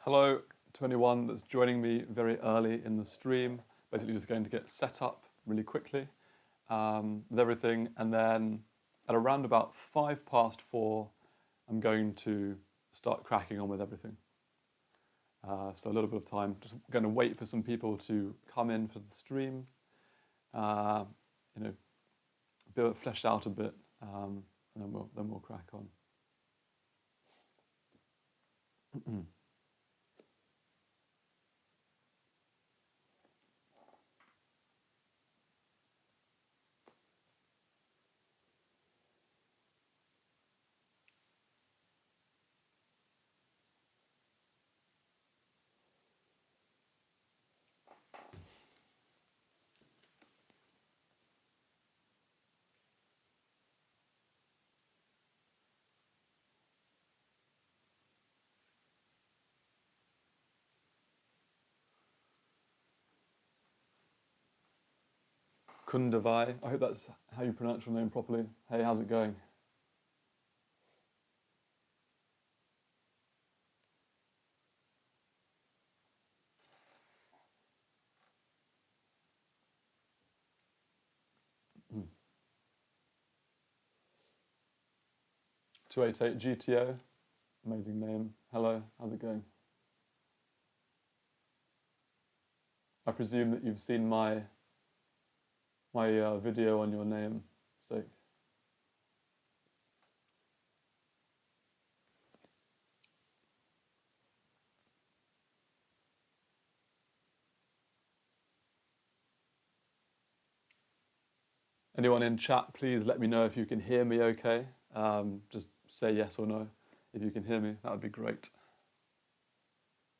Hello to anyone that's joining me very early in the stream. Basically just going to get set up really quickly with everything, and then at around about 4:05, I'm going to start cracking on with everything. So a little bit of time, just going to wait for some people to come in for the stream, build it fleshed out a bit, and then we'll crack on. Kundavai, I hope that's how you pronounce your name properly. Hey, how's it going? Mm. 288 GTO, amazing name. Hello, how's it going? I presume that you've seen my video on your name sake. Anyone in chat, please let me know if you can hear me okay. Just say yes or no if you can hear me, that would be great.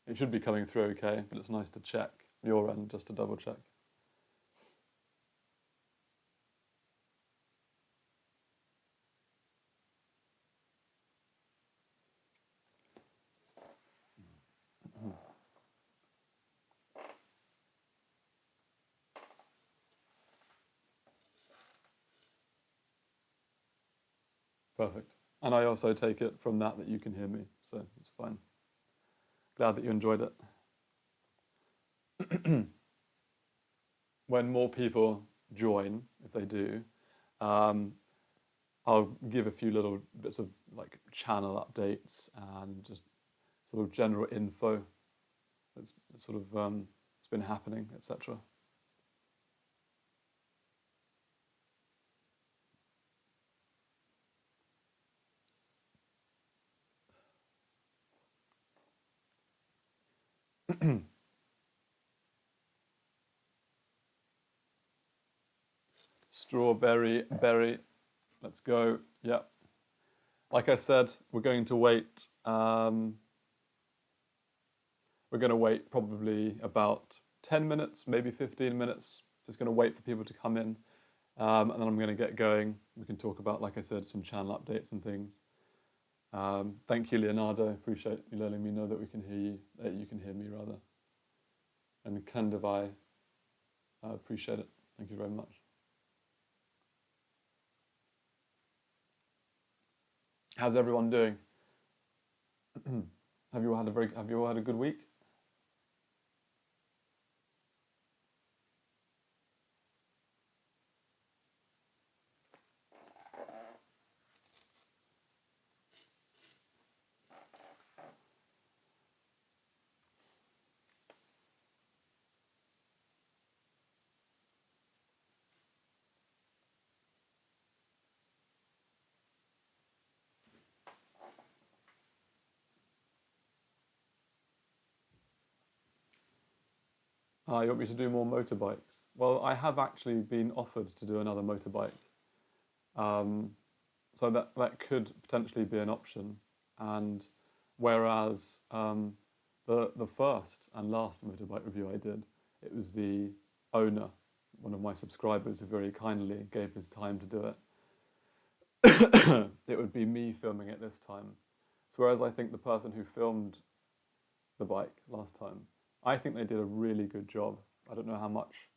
It should be coming through okay, but it's nice to check your end just to double check. Perfect. And I also take it from that you can hear me, so it's fine. Glad that you enjoyed it. When more people join, if they do, I'll give a few little bits of like channel updates and just sort of general info that's sort of it's been happening, etc. Strawberry, berry, let's go. Yeah. Like I said, we're going to wait. We're going to wait probably about 10 minutes, maybe 15 minutes. Just going to wait for people to come in, and then I'm going to get going. We can talk about, like I said, some channel updates and things. Thank you, Leonardo. Appreciate you letting me know that we can hear you. That you can hear me rather. And Kandavai, I appreciate it. Thank you very much. How's everyone doing? Have you all had a good week? You want me to do more motorbikes? Well, I have actually been offered to do another motorbike. So that could potentially be an option. And whereas the first and last motorbike review I did, it was the owner, one of my subscribers, who very kindly gave his time to do it. It would be me filming it this time. So whereas I think the person who filmed the bike last time, I think they did a really good job. I don't know how much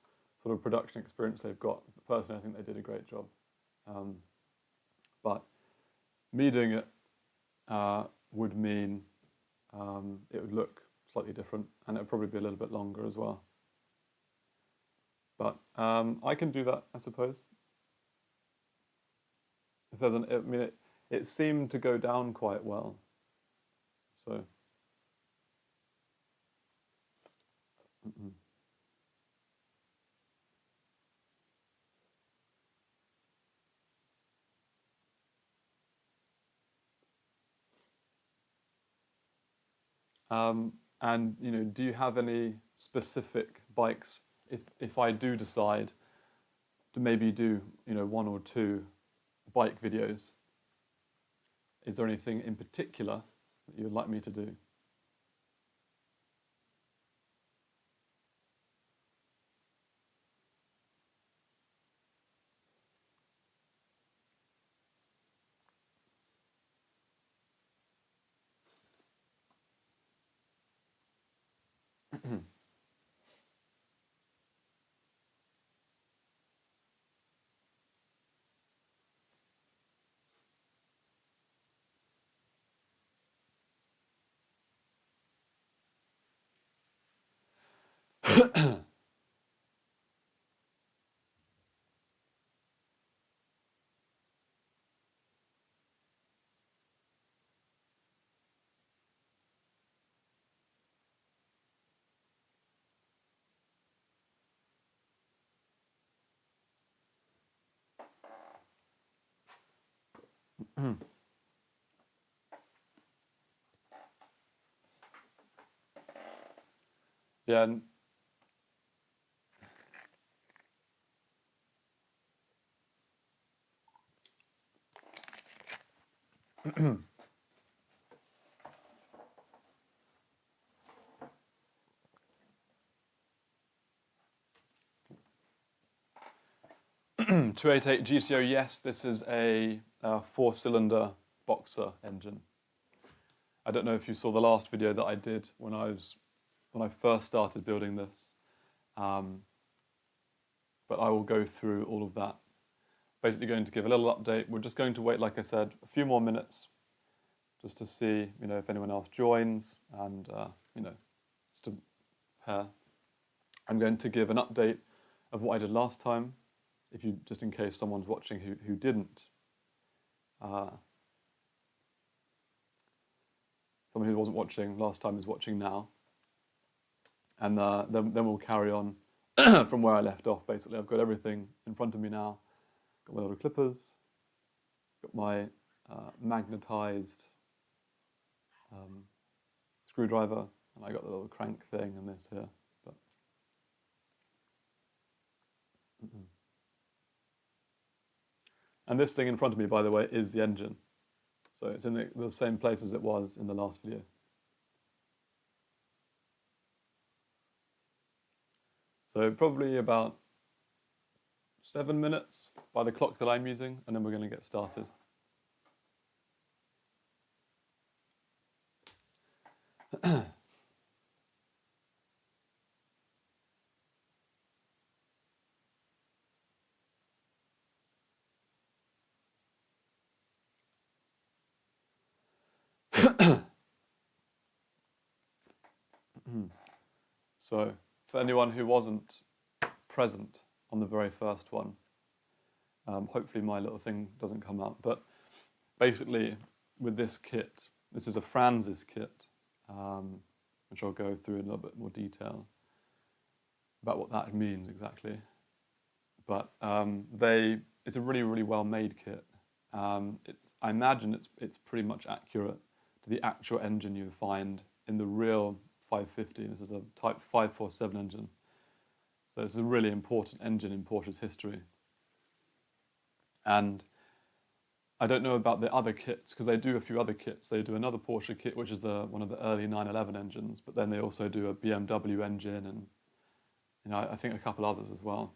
sort of production experience they've got, but personally I think they did a great job. But me doing it would mean it would look slightly different, and it'll probably be a little bit longer as well. But I can do that, I suppose. If there's I mean, it seemed to go down quite well. So. And do you have any specific bikes? If I do decide to maybe do one or two bike videos, is there anything in particular that you would like me to do? Yeah. 288 GTO, yes, this is a 4-cylinder boxer engine. I don't know if you saw the last video that I did when I first started building this, but I will go through all of that. Basically going to give a little update. We're just going to wait, like I said, a few more minutes just to see, if anyone else joins, and just to prepare. I'm going to give an update of what I did last time, just in case someone's watching who didn't. Someone who wasn't watching last time is watching now, and then we'll carry on from where I left off. Basically, I've got everything in front of me now. Got my little clippers, got my magnetized screwdriver, and I got the little crank thing and this here. But and this thing in front of me, by the way, is the engine. So it's in the same place as it was in the last video. So probably about 7 minutes by the clock that I'm using, and then we're going to get started. So, for anyone who wasn't present on the very first one, hopefully my little thing doesn't come up, but basically with this kit, this is a Franzis kit, which I'll go through in a little bit more detail about what that means exactly. But it's a really, really well-made kit. I imagine it's pretty much accurate to the actual engine you find in the real 550. This is a Type 547 engine. So it's a really important engine in Porsche's history. And I don't know about the other kits, because they do a few other kits. They do another Porsche kit, which is one of the early 911 engines, but then they also do a BMW engine and I think a couple others as well.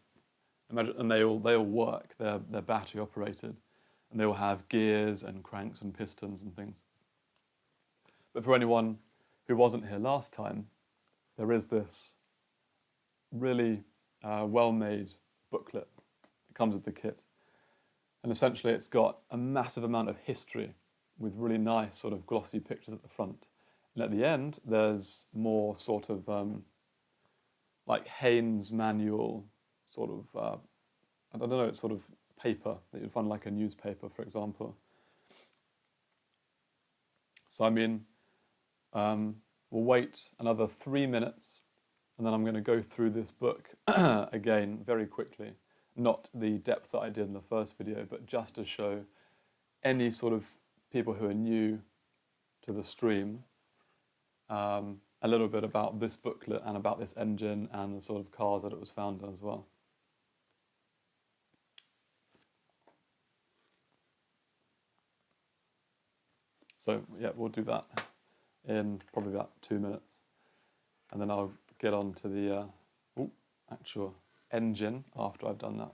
And they all work. They're battery operated, and they all have gears and cranks and pistons and things. But for anyone who wasn't here last time, there is this really well-made booklet that comes with the kit. And essentially it's got a massive amount of history with really nice sort of glossy pictures at the front And at the end, there's more sort of like Haynes manual sort of, I don't know, it's sort of paper that you'd find like a newspaper, for example. So I mean, we'll wait another 3 minutes, and then I'm going to go through this book again very quickly. Not the depth that I did in the first video, but just to show any sort of people who are new to the stream a little bit about this booklet and about this engine and the sort of cars that it was found in as well. So yeah, we'll do that in probably about 2 minutes, and then I'll get on to the actual engine after I've done that.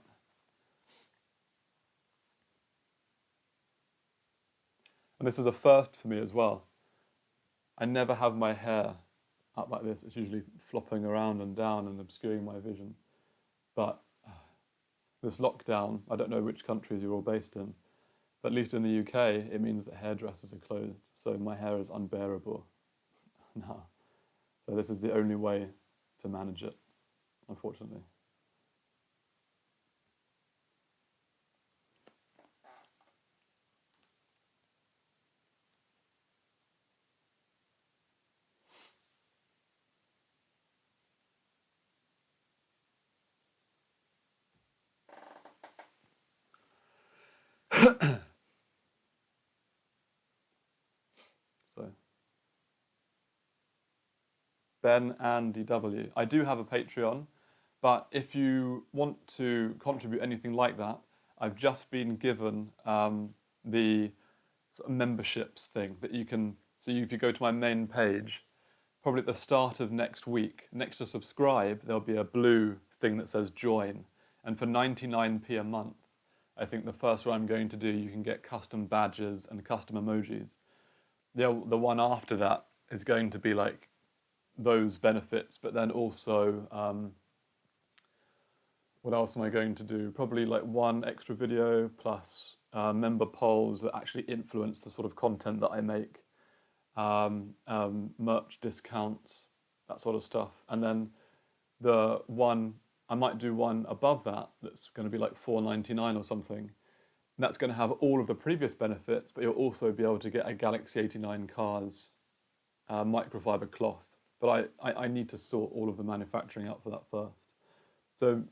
And this is a first for me as well. I never have my hair up like this. It's usually flopping around and down and obscuring my vision. But this lockdown, I don't know which countries you're all based in, but at least in the UK, it means that hairdressers are closed. So my hair is unbearable now. So this is the only way to manage it, unfortunately. So, Ben and DW. I do have a Patreon, but if you want to contribute anything like that, I've just been given the sort of memberships thing that you can. So if you go to my main page, probably at the start of next week, next to subscribe, there'll be a blue thing that says join. And for 99p a month, I think the first one I'm going to do, you can get custom badges and custom emojis. The one after that is going to be like those benefits, but then also, what else am I going to do? Probably like one extra video plus member polls that actually influence the sort of content that I make, merch discounts, that sort of stuff. And then the one, I might do one above that that's going to be like $4.99 or something. And that's going to have all of the previous benefits, but you'll also be able to get a Galaxy 89 Cars microfiber cloth. But I need to sort all of the manufacturing out for that first. So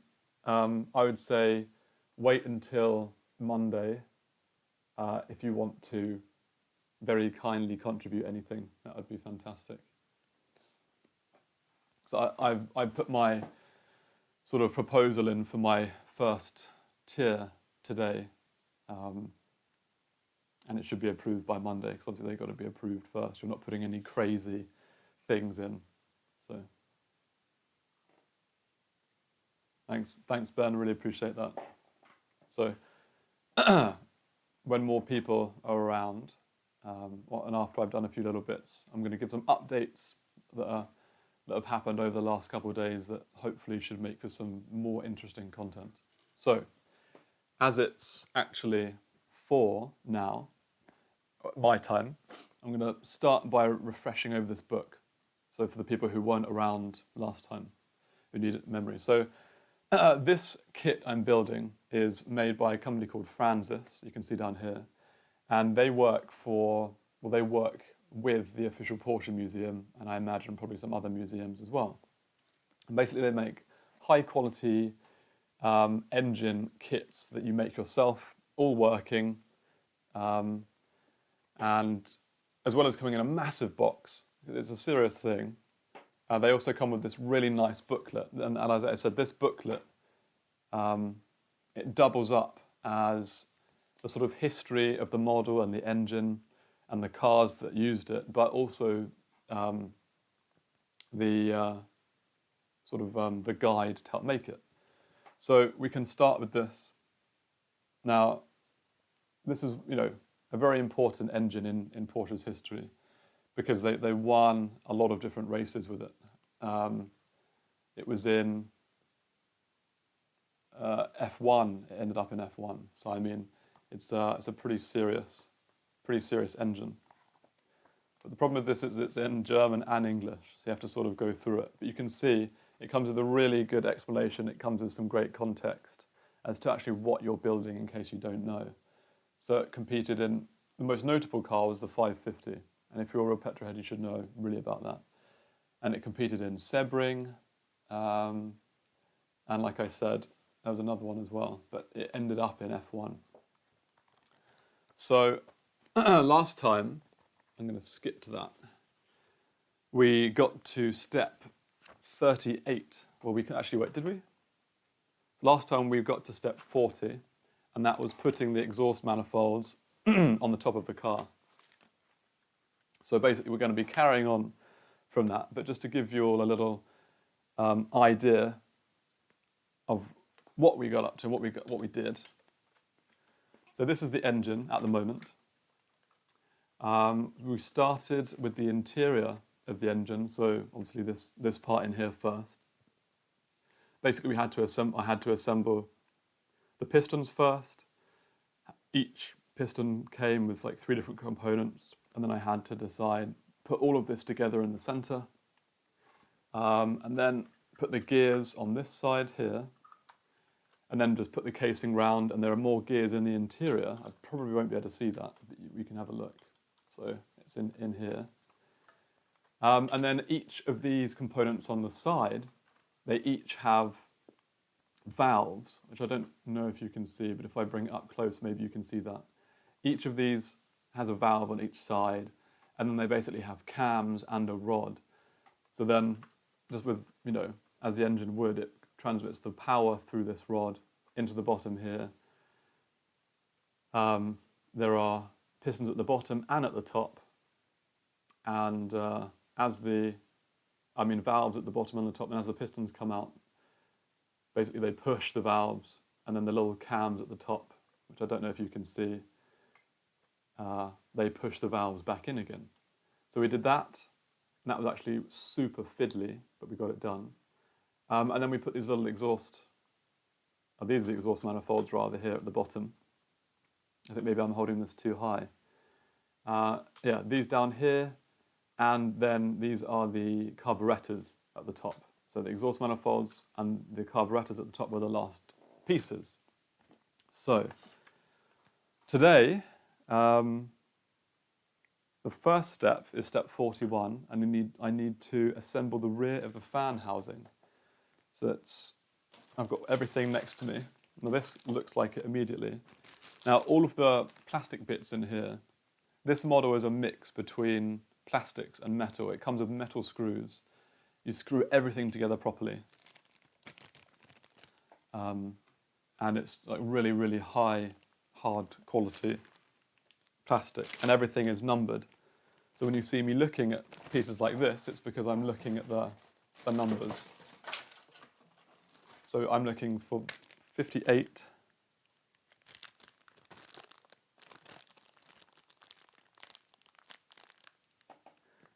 I would say wait until Monday if you want to very kindly contribute anything. That would be fantastic. So I've put my sort of proposal in for my first tier today, and it should be approved by Monday, because obviously they've got to be approved first. You're not putting any crazy things in. So thanks Ben, really appreciate that. So when more people are around, and after I've done a few little bits, I'm going to give some updates that have happened over the last couple of days that hopefully should make for some more interesting content. So, as it's actually 4 now, my time, I'm going to start by refreshing over this book. So for the people who weren't around last time, who need memory. So this kit I'm building is made by a company called Franzis, you can see down here. And they work with the official Porsche Museum, and I imagine probably some other museums as well. And basically they make high quality engine kits that you make yourself, all working, and as well as coming in a massive box, it's a serious thing, they also come with this really nice booklet. And as I said, this booklet, it doubles up as the sort of history of the model and the engine and the cars that used it, but also the guide to help make it. So we can start with this. Now, this is, a very important engine in Porsche's history, because they won a lot of different races with it. It was in F1. It ended up in F1. So I mean, it's a pretty serious engine. But the problem with this is it's in German and English, so you have to sort of go through it. But you can see it comes with a really good explanation. It comes with some great context as to actually what you're building in case you don't know. So it competed in, the most notable car was the 550. And if you're a real petrolhead, you should know really about that. And it competed in Sebring, and like I said, there was another one as well, but it ended up in F1. So last time, I'm going to skip to that, we got to step 38. Well, we can actually, wait, did we? Last time we got to step 40, and that was putting the exhaust manifolds on the top of the car. So basically we're going to be carrying on from that, but just to give you all a little idea of what we got up to and what we did. So this is the engine at the moment. We started with the interior of the engine, so obviously this part in here first. Basically, I had to assemble the pistons first. Each piston came with like 3 different components, and then I had to decide, put all of this together in the center, and then put the gears on this side here, and then just put the casing round, and there are more gears in the interior. I probably won't be able to see that, but we can have a look. So it's in here. And then each of these components on the side, they each have valves, which I don't know if you can see, but if I bring it up close, maybe you can see that. Each of these has a valve on each side, and then they basically have cams and a rod. So then, just with, you know, as the engine would, it transmits the power through this rod into the bottom here. There are pistons at the bottom and at the top, and valves at the bottom and the top, and as the pistons come out, basically they push the valves, and then the little cams at the top, which I don't know if you can see, they push the valves back in again. So we did that, and that was actually super fiddly, but we got it done. And then we put these little exhaust, these are the exhaust manifolds rather, here at the bottom. I think maybe I'm holding this too high. Yeah, these down here, and then these are the carburetors at the top. So the exhaust manifolds and the carburetors at the top were the last pieces. So today, the first step is step 41, and I need to assemble the rear of the fan housing. So I've got everything next to me. Now this looks like it immediately. Now all of the plastic bits in here, this model is a mix between plastics and metal. It comes with metal screws. You screw everything together properly. And it's like really, really high, hard quality plastic, and everything is numbered. So when you see me looking at pieces like this, it's because I'm looking at the numbers. So I'm looking for 58.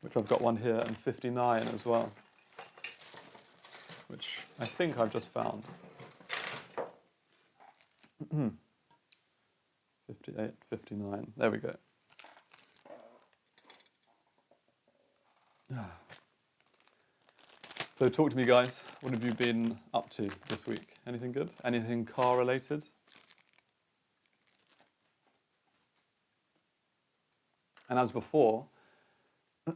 Which I've got one here, and 59 as well, which I think I've just found. 58, 59, there we go. So talk to me, guys. What have you been up to this week? Anything good? Anything car related? And as before,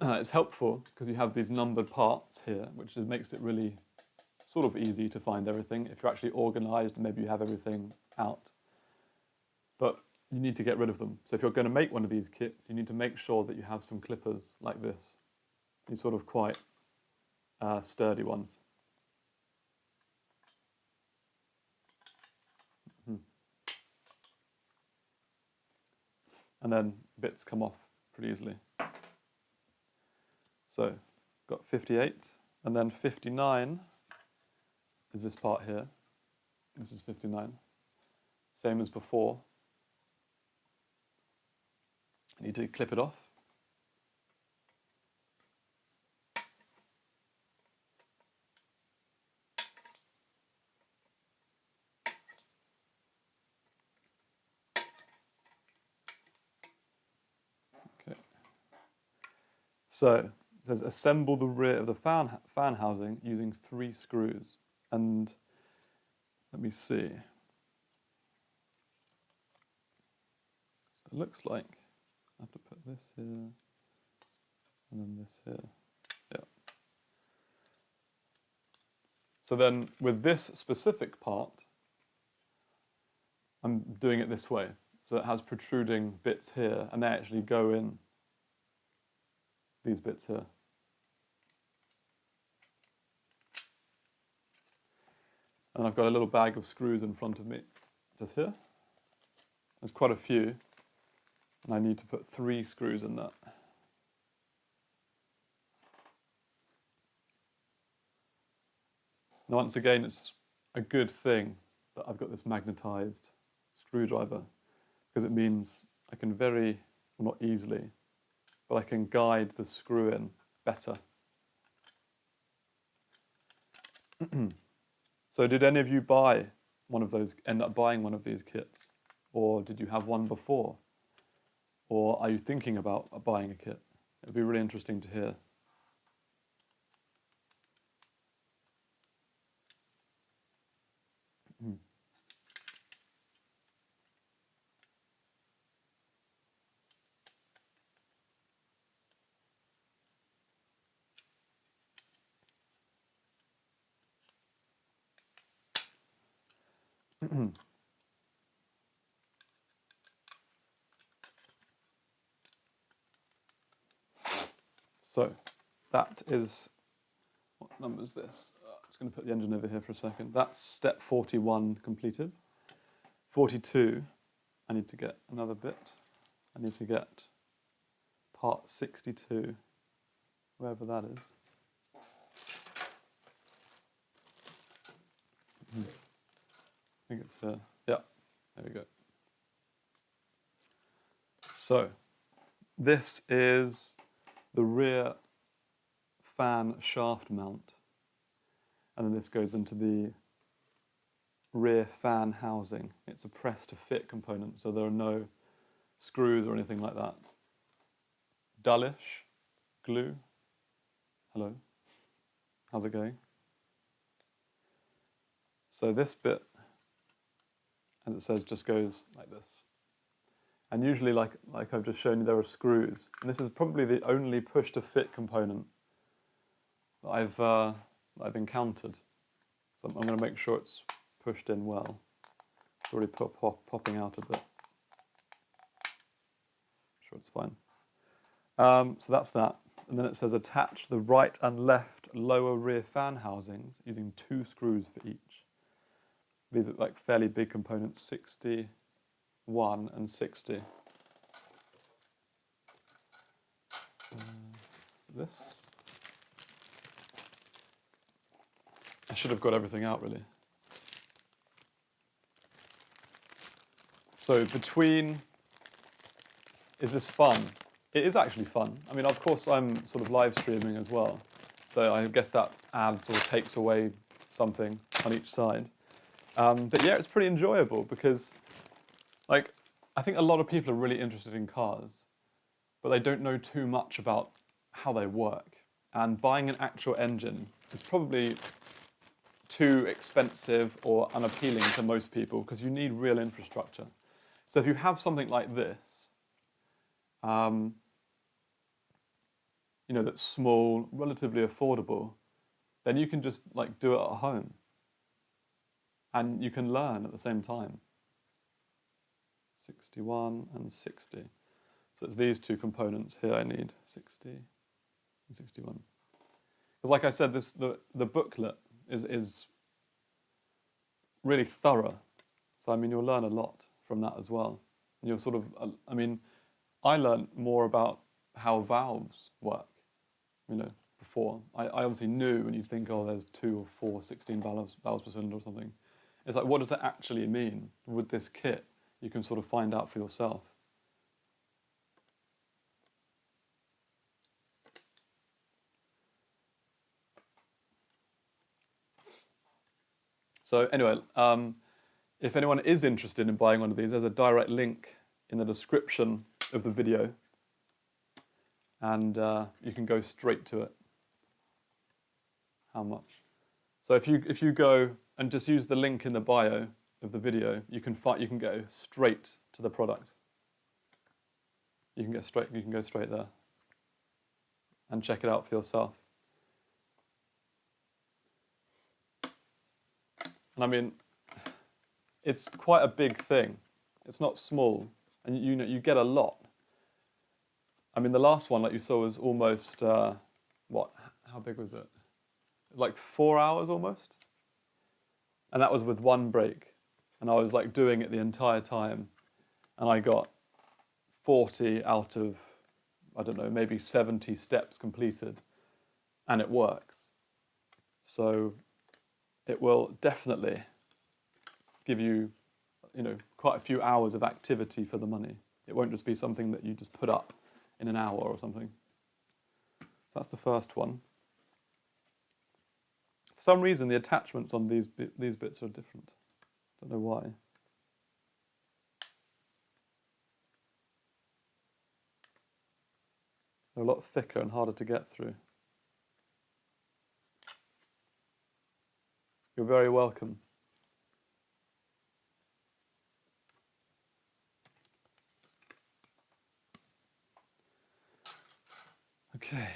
it's helpful because you have these numbered parts here, which makes it really sort of easy to find everything if you're actually organized and maybe you have everything out. But you need to get rid of them. So if you're going to make one of these kits, you need to make sure that you have some clippers like this. These sort of quite sturdy ones. And then bits come off pretty easily. So, got 58, and then 59 is this part here. This is 59. Same as before. I need to clip it off. Okay. So it says assemble the rear of the fan housing using 3 screws. And let me see. So it looks like I have to put this here and then this here. Yeah. So then with this specific part, I'm doing it this way. So it has protruding bits here, and they actually go in these bits here. And I've got a little bag of screws in front of me, just here. There's quite a few, and I need to put 3 screws in that. Now, once again, it's a good thing that I've got this magnetized screwdriver, because it means I can well, not easily, but I can guide the screw in better. So did any of you end up buying one of these kits? Or did you have one before? Or are you thinking about buying a kit? It would be really interesting to hear. So that is, what number is this? I'm just going to put the engine over here for a second. That's step 41 completed. 42, I need to get another bit. I need to get part 62, wherever that is. I think it's here. Yeah, there we go. So this is the rear fan shaft mount, and then this goes into the rear fan housing. It's a press to fit component, so there are no screws or anything like that. Dullish glue. Hello, how's it going? So this bit, as it says, just goes like this. And usually, like I've just shown you, there are screws. And this is probably the only push-to-fit component that I've encountered. So I'm going to make sure it's pushed in well. It's already popping out a bit. Sure it's fine. So that's that. And then it says attach the right and left lower rear fan housings using 2 screws for each. These are like fairly big components, 61 and 60. So this. I should have got everything out really. So is this fun? It is actually fun. I mean, of course I'm sort of live streaming as well. So I guess that adds or takes away something on each side. But yeah, it's pretty enjoyable because, like, I think a lot of people are really interested in cars, but they don't know too much about how they work. And buying an actual engine is probably too expensive or unappealing to most people because you need real infrastructure. So if you have something like this, you know, that's small, relatively affordable, then you can just like do it at home. And you can learn at the same time. 61 and 60. So it's these 2 components here I need, 60 and 61. Because like I said, the booklet is really thorough. So I mean, you'll learn a lot from that as well. And you'll sort of, I mean, I learned more about how valves work, you know, before. I obviously knew when you think, oh, there's 2 or 4, 16 valves per cylinder or something. It's like, what does that actually mean? With this kit, you can sort of find out for yourself. So anyway, if anyone is interested in buying one of these, there's a direct link in the description of the video. and you can go straight to it. How much? So if you go and just use the link in the bio of the video, you can go straight to the product. You can go straight there and check it out for yourself. And I mean, it's quite a big thing. It's not small, and you get a lot. I mean, the last one, like you saw, was almost what? How big was it? Like 4 hours almost, and that was with one break. And I was like doing it the entire time, and I got 40 out of, I don't know, maybe 70 steps completed, and it works. So it will definitely give you, quite a few hours of activity for the money. It won't just be something that you just put up in an hour or something. That's the first one. For some reason, the attachments on these bits are different. Don't know why. They're a lot thicker and harder to get through. You're very welcome. Okay,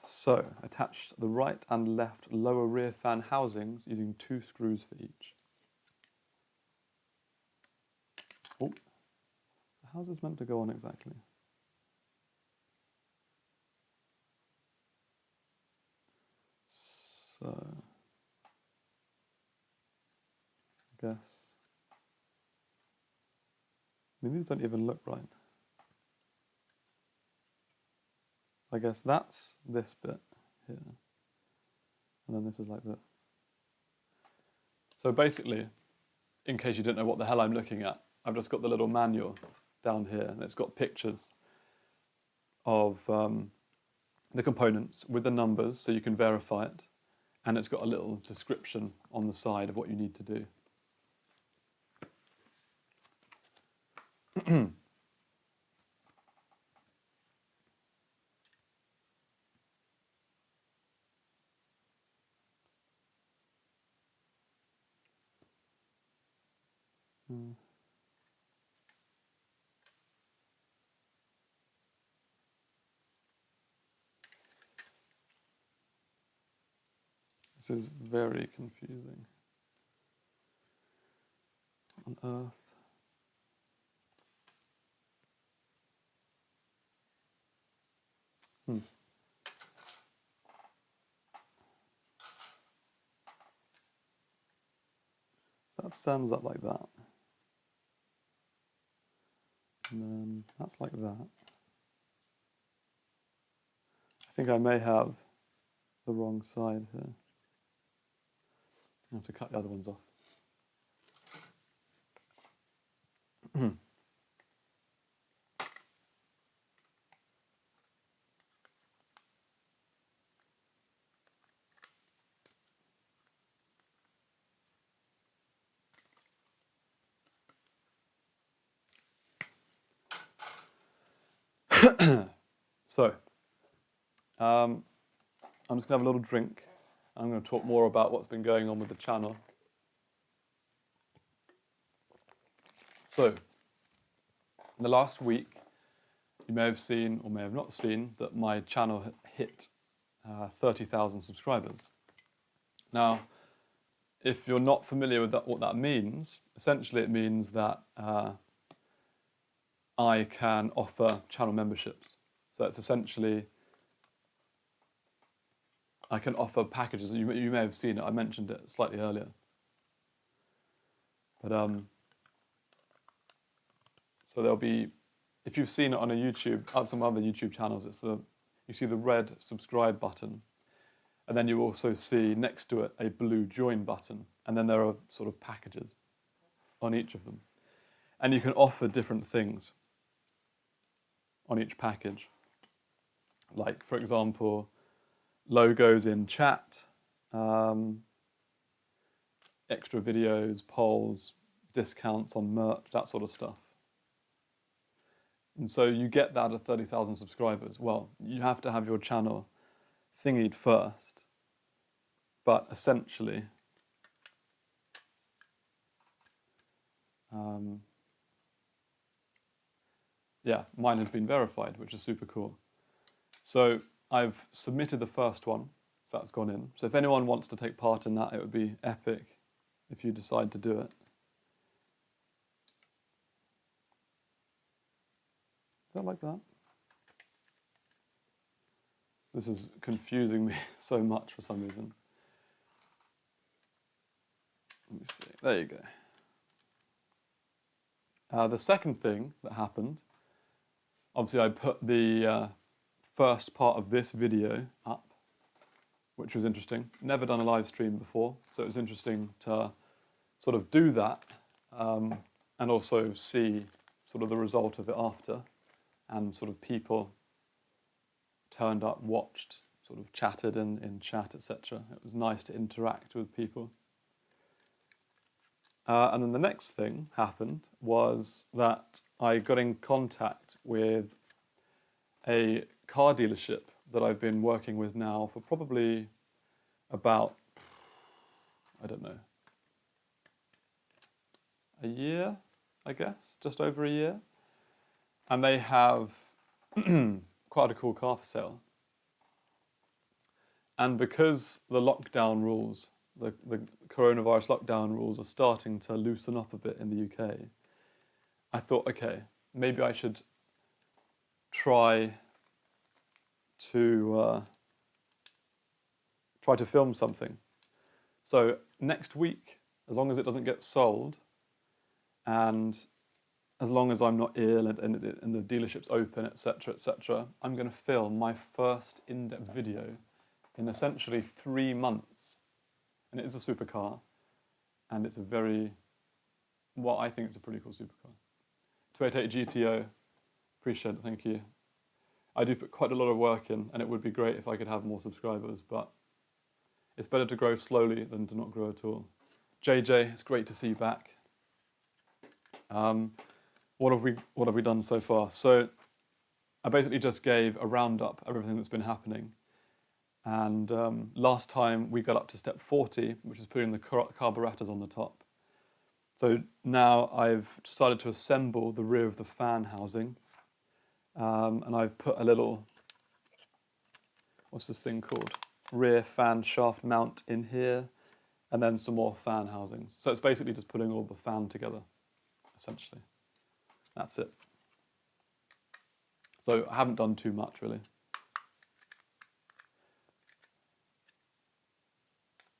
so attach the right and left lower rear fan housings using 2 screws for each. Oh, how's this meant to go on exactly? So, I guess. I mean, these don't even look right. I guess that's this bit here. And then this is like this. So basically, in case you didn't know what the hell I'm looking at, I've just got the little manual down here, and it's got pictures of the components with the numbers so you can verify it, and it's got a little description on the side of what you need to do. This is very confusing. What on earth? So that stands up like that. And then that's like that. I think I may have the wrong side here. I have to cut the other ones off. So, I'm just going to have a little drink. I'm going to talk more about what's been going on with the channel. So, in the last week, you may have seen, or may have not seen, that my channel hit 30,000 subscribers. Now, if you're not familiar with what that means, essentially it means that I can offer channel memberships. So it's essentially, I can offer packages. You may have seen it, I mentioned it slightly earlier. But so there'll be, if you've seen it on a YouTube, on some other YouTube channels, you see the red subscribe button, and then you also see next to it a blue join button, and then there are sort of packages on each of them. And you can offer different things on each package. Like, for example, logos in chat, extra videos, polls, discounts on merch, that sort of stuff. And so you get that at 30,000 subscribers. Well, you have to have your channel thingied first. But essentially, yeah, mine has been verified, which is super cool. So I've submitted the first one, so that's gone in. So if anyone wants to take part in that, it would be epic if you decide to do it. Is that like that? This is confusing me so much for some reason. Let me see. There you go. The second thing that happened, obviously I put the first part of this video up, which was interesting. Never done a live stream before, so it was interesting to sort of do that and also see sort of the result of it after, and sort of people turned up, watched, sort of chatted in chat, etc. It was nice to interact with people. And then the next thing happened was that I got in contact with a car dealership that I've been working with now for probably about, I don't know, a year, I guess, just over a year. And they have quite a cool car for sale. And because the lockdown rules, the coronavirus lockdown rules are starting to loosen up a bit in the UK, I thought, okay, maybe I should try to film something. So next week, as long as it doesn't get sold, and as long as I'm not ill and the dealership's open, etc., etc., I'm going to film my first in-depth video in essentially 3 months. And it is a supercar, and it's a very, well, I think it's a pretty cool supercar. 288 GTO, appreciate it, thank you. I do put quite a lot of work in, and it would be great if I could have more subscribers, but it's better to grow slowly than to not grow at all. JJ, it's great to see you back. What have we done so far? So I basically just gave a roundup of everything that's been happening. And last time we got up to step 40, which is putting the carburetors on the top. So now I've started to assemble the rear of the fan housing. And I've put a little, what's this thing called? Rear fan shaft mount in here, and then some more fan housings. So it's basically just putting all the fan together, essentially. That's it. So I haven't done too much, really.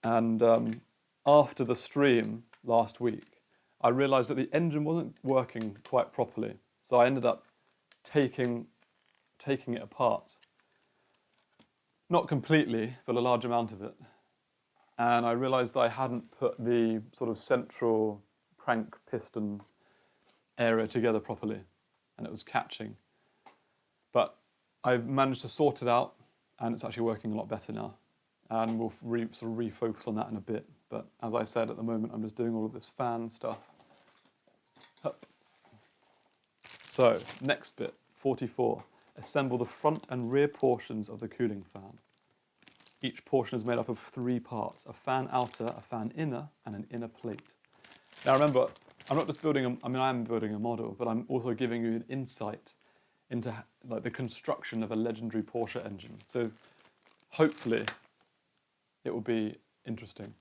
And after the stream last week, I realised that the engine wasn't working quite properly. So I ended up taking it apart. Not completely, but a large amount of it. And I realised that I hadn't put the sort of central crank piston area together properly, and it was catching. But I've managed to sort it out, and it's actually working a lot better now. And we'll sort of refocus on that in a bit. But as I said, at the moment, I'm just doing all of this fan stuff. Up. So, next bit, 44. Assemble the front and rear portions of the cooling fan. Each portion is made up of 3 parts: a fan outer, a fan inner, and an inner plate. Now remember, I'm not just building I am building a model, but I'm also giving you an insight into like the construction of a legendary Porsche engine. So hopefully it will be interesting.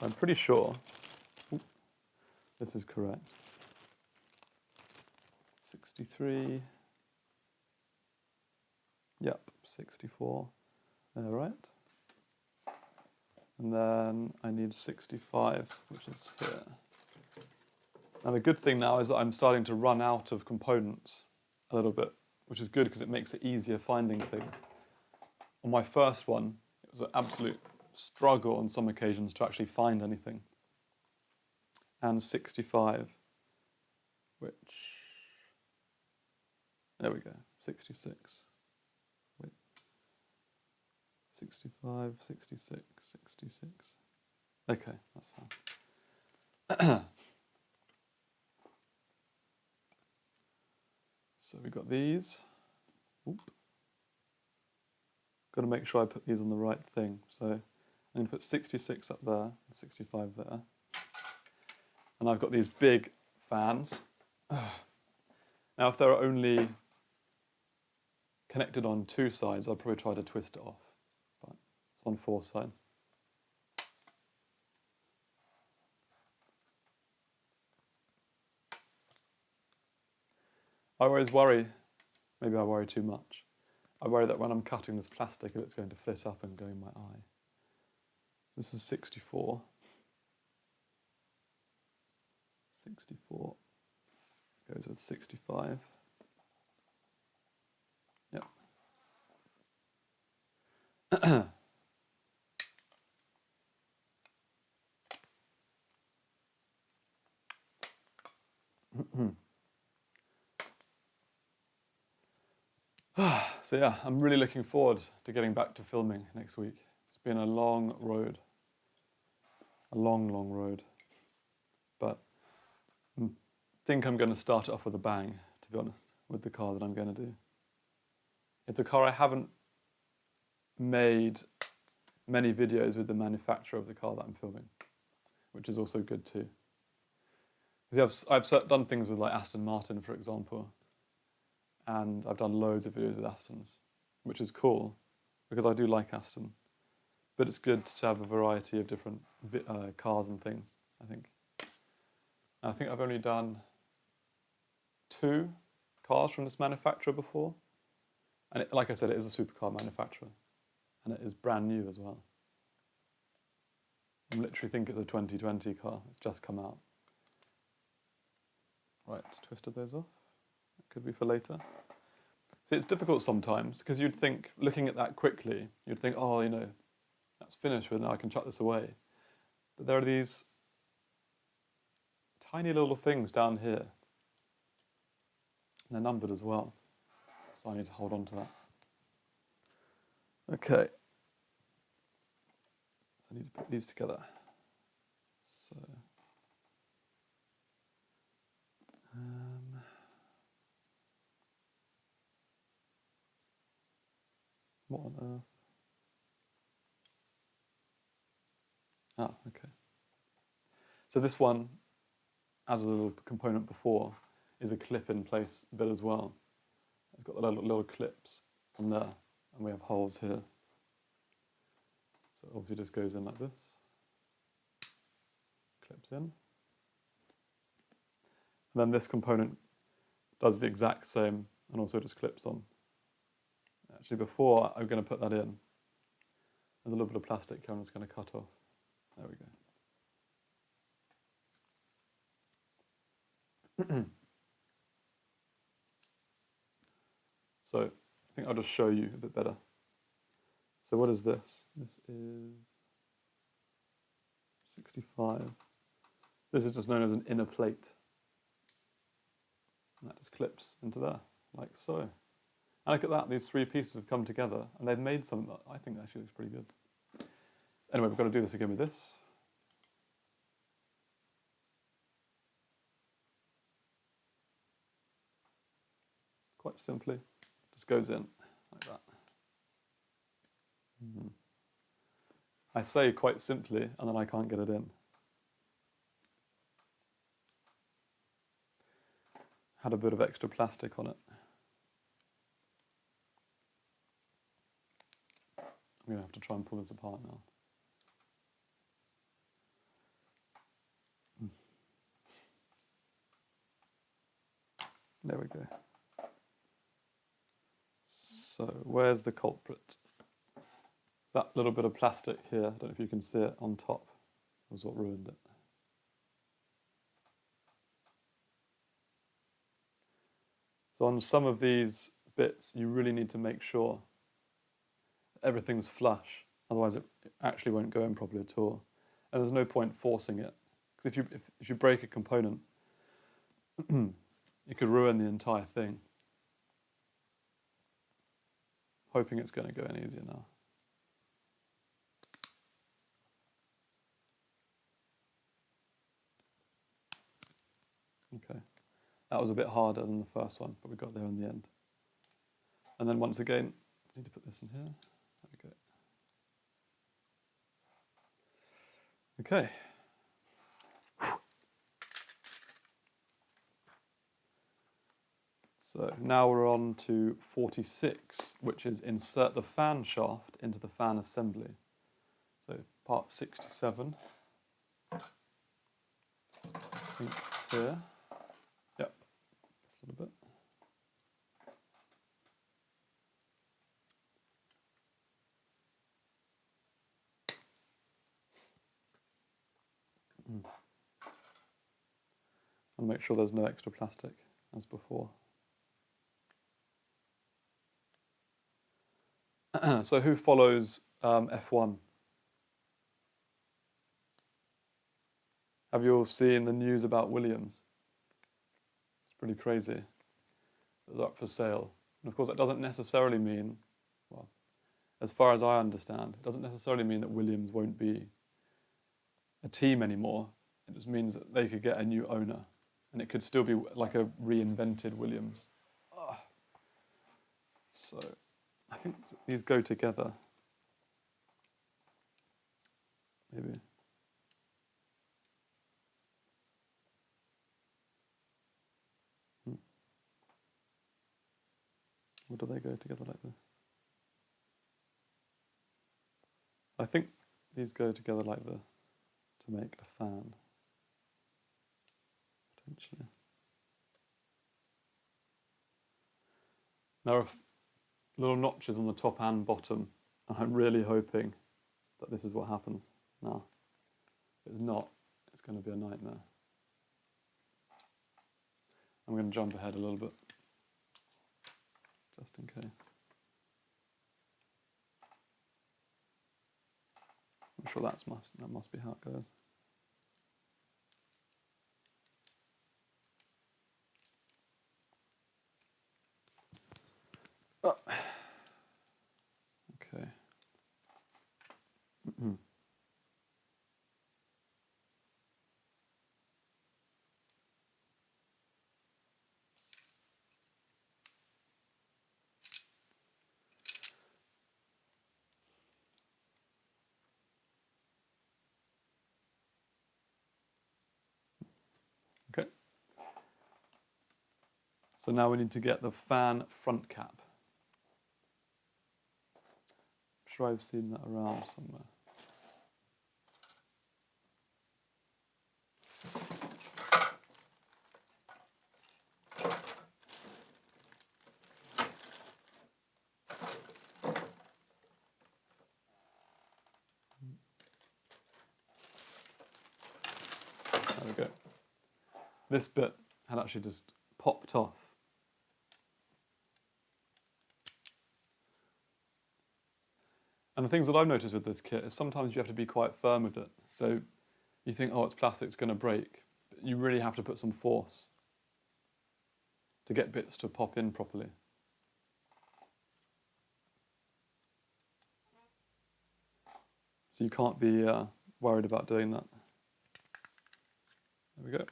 I'm pretty sure this is correct. 63. Yep, 64. All right. And then I need 65, which is here. Now the good thing now is that I'm starting to run out of components a little bit, which is good because it makes it easier finding things. On my first one, it was an absolute struggle on some occasions to actually find anything. And 65, which, there we go, 66. Wait, 65, 66, 66. Okay, that's fine. So we've got these. Oop. Got to make sure I put these on the right thing. So I'm going to put 66 up there, and 65 there. And I've got these big fans. Now, if they're only connected on 2 sides, I'll probably try to twist it off. But it's on 4 sides. I always worry, maybe I worry too much. I worry that when I'm cutting this plastic, if it's going to flit up and go in my eye. This is 64. 64 goes with 65. Yep. So yeah, I'm really looking forward to getting back to filming next week. It's been a long road. A long, long road. But I think I'm going to start it off with a bang, to be honest, with the car that I'm going to do. It's a car I haven't made many videos with the manufacturer of the car that I'm filming, which is also good too. I've done things with like Aston Martin, for example, and I've done loads of videos with Astons, which is cool because I do like Aston. But it's good to have a variety of different cars and things, I think. I think I've only done 2 cars from this manufacturer before. And like I said, it is a supercar manufacturer. And it is brand new as well. I literally think it's a 2020 car. It's just come out. Right, twisted those off. That could be for later. See, it's difficult sometimes because you'd think, looking at that quickly, you'd think, oh, you know, that's finished, but now I can chuck this away. But there are these tiny little things down here. And they're numbered as well. So I need to hold on to that. Okay. So I need to put these together. So. What on earth? Ah, okay. So this one, as a little component before, is a clip-in place bit as well. It's got the little clips on there, and we have holes here. So it obviously just goes in like this. Clips in. And then this component does the exact same and also just clips on. Actually, before I'm going to put that in, there's a little bit of plastic here I'm just going to cut off. There we go. So I think I'll just show you a bit better. So what is this? This is 65. This is just known as an inner plate. And that just clips into there, like so. And look at that, these 3 pieces have come together and they've made something that I think actually looks pretty good. Anyway, we've got to do this again with this. Quite simply, just goes in like that. I say quite simply, and then I can't get it in. Had a bit of extra plastic on it. I'm going to have to try and pull this apart now. There we go. So where's the culprit? That little bit of plastic here, I don't know if you can see it on top, was what ruined it. So on some of these bits, you really need to make sure everything's flush, otherwise it actually won't go in properly at all. And there's no point forcing it, because if you break a component, you could ruin the entire thing. Hoping it's going to go any easier now. Okay, that was a bit harder than the first one, but we got there in the end. And then once again, I need to put this in here. There we go. Okay. So now we're on to 46, which is insert the fan shaft into the fan assembly. So part 67. I think it's here. Yep, just a little bit. And make sure there's no extra plastic as before. So who follows F1? Have you all seen the news about Williams? It's pretty crazy. They're up for sale. And of course that doesn't necessarily mean, well, as far as I understand, it doesn't necessarily mean that Williams won't be a team anymore. It just means that they could get a new owner. And it could still be like a reinvented Williams. So I think these go together. Maybe. Or do they go together like this? I think these go together like this to make a fan. Potentially. There are little notches on the top and bottom, and I'm really hoping that this is what happens. Now, if it's not, it's going to be a nightmare. I'm going to jump ahead a little bit, just in case. I'm sure that must be how it goes. Oh. Okay. Okay. So now we need to get the fan front cap. I'm sure I've seen that around somewhere. There we go. This bit had actually just popped off. And the things that I've noticed with this kit is sometimes you have to be quite firm with it. So you think, oh, it's plastic, it's going to break. But you really have to put some force to get bits to pop in properly. So you can't be worried about doing that. There we go.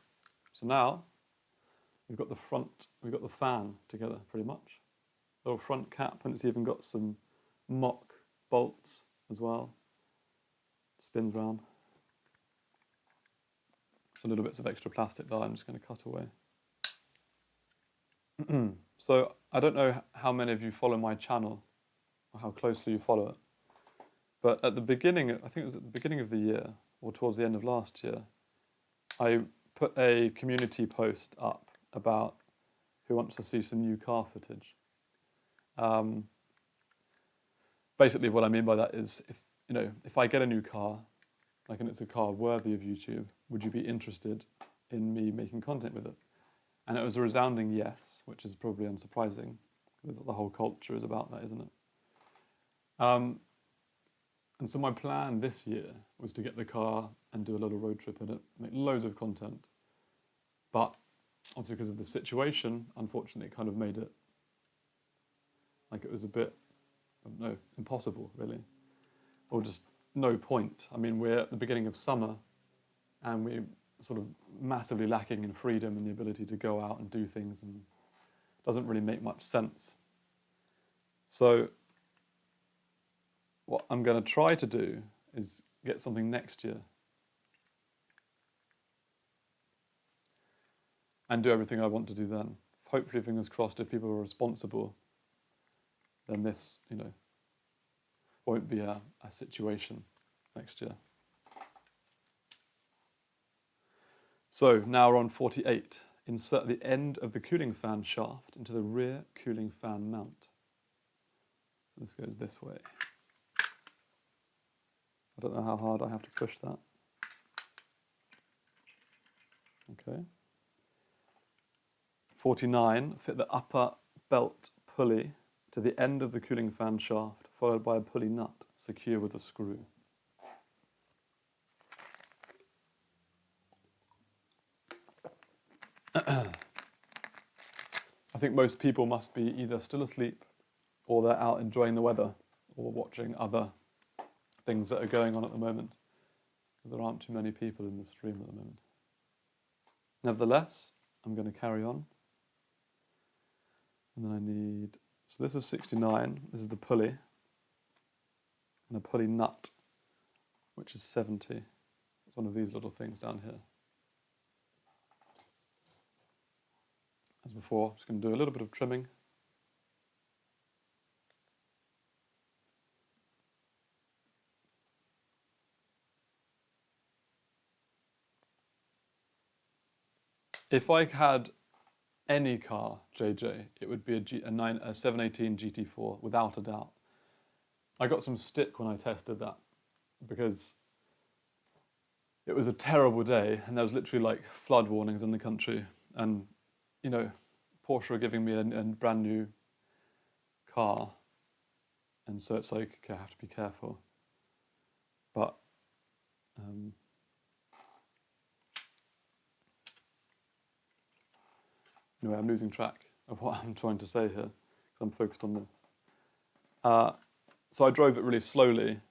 So now we've got the fan together pretty much. Little front cap, and it's even got some mock bolts as well. Spins round. Some little bits of extra plastic that I'm just going to cut away. So I don't know how many of you follow my channel or how closely you follow it. But at the beginning, I think it was at the beginning of the year or towards the end of last year, I put a community post up about who wants to see some new car footage. Basically what I mean by that is if I get a new car, like, and it's a car worthy of YouTube, would you be interested in me making content with it? And it was a resounding yes, which is probably unsurprising, because the whole culture is about that, isn't it? And so my plan this year was to get the car and do a little road trip in it, make loads of content. But obviously because of the situation, unfortunately, it kind of made it like it was a bit, I don't know, impossible, really. Or just no point. I mean, we're at the beginning of summer, and sort of massively lacking in freedom and the ability to go out and do things, and doesn't really make much sense. So what I'm going to try to do is get something next year and do everything I want to do then. Hopefully, fingers crossed, if people are responsible, then this, won't be a situation next year. So now we're on 48. Insert the end of the cooling fan shaft into the rear cooling fan mount. So this goes this way. I don't know how hard I have to push that. Okay. 49, fit the upper belt pulley to the end of the cooling fan shaft, followed by a pulley nut, secure with a screw. I think most people must be either still asleep or they're out enjoying the weather or watching other things that are going on at the moment, because there aren't too many people in the stream at the moment. Nevertheless, I'm going to carry on. And then I need, so this is 69, this is the pulley, and a pulley nut, which is 70. It's one of these little things down here. As before, I'm just going to do a little bit of trimming. If I had any car, JJ, it would be a 718 GT4, without a doubt. I got some stick when I tested that, because it was a terrible day, and there was literally like flood warnings in the country, and Porsche are giving me a brand new car, and so it's like, okay, I have to be careful. But anyway, I'm losing track of what I'm trying to say here, because I'm focused on this. So I drove it really slowly,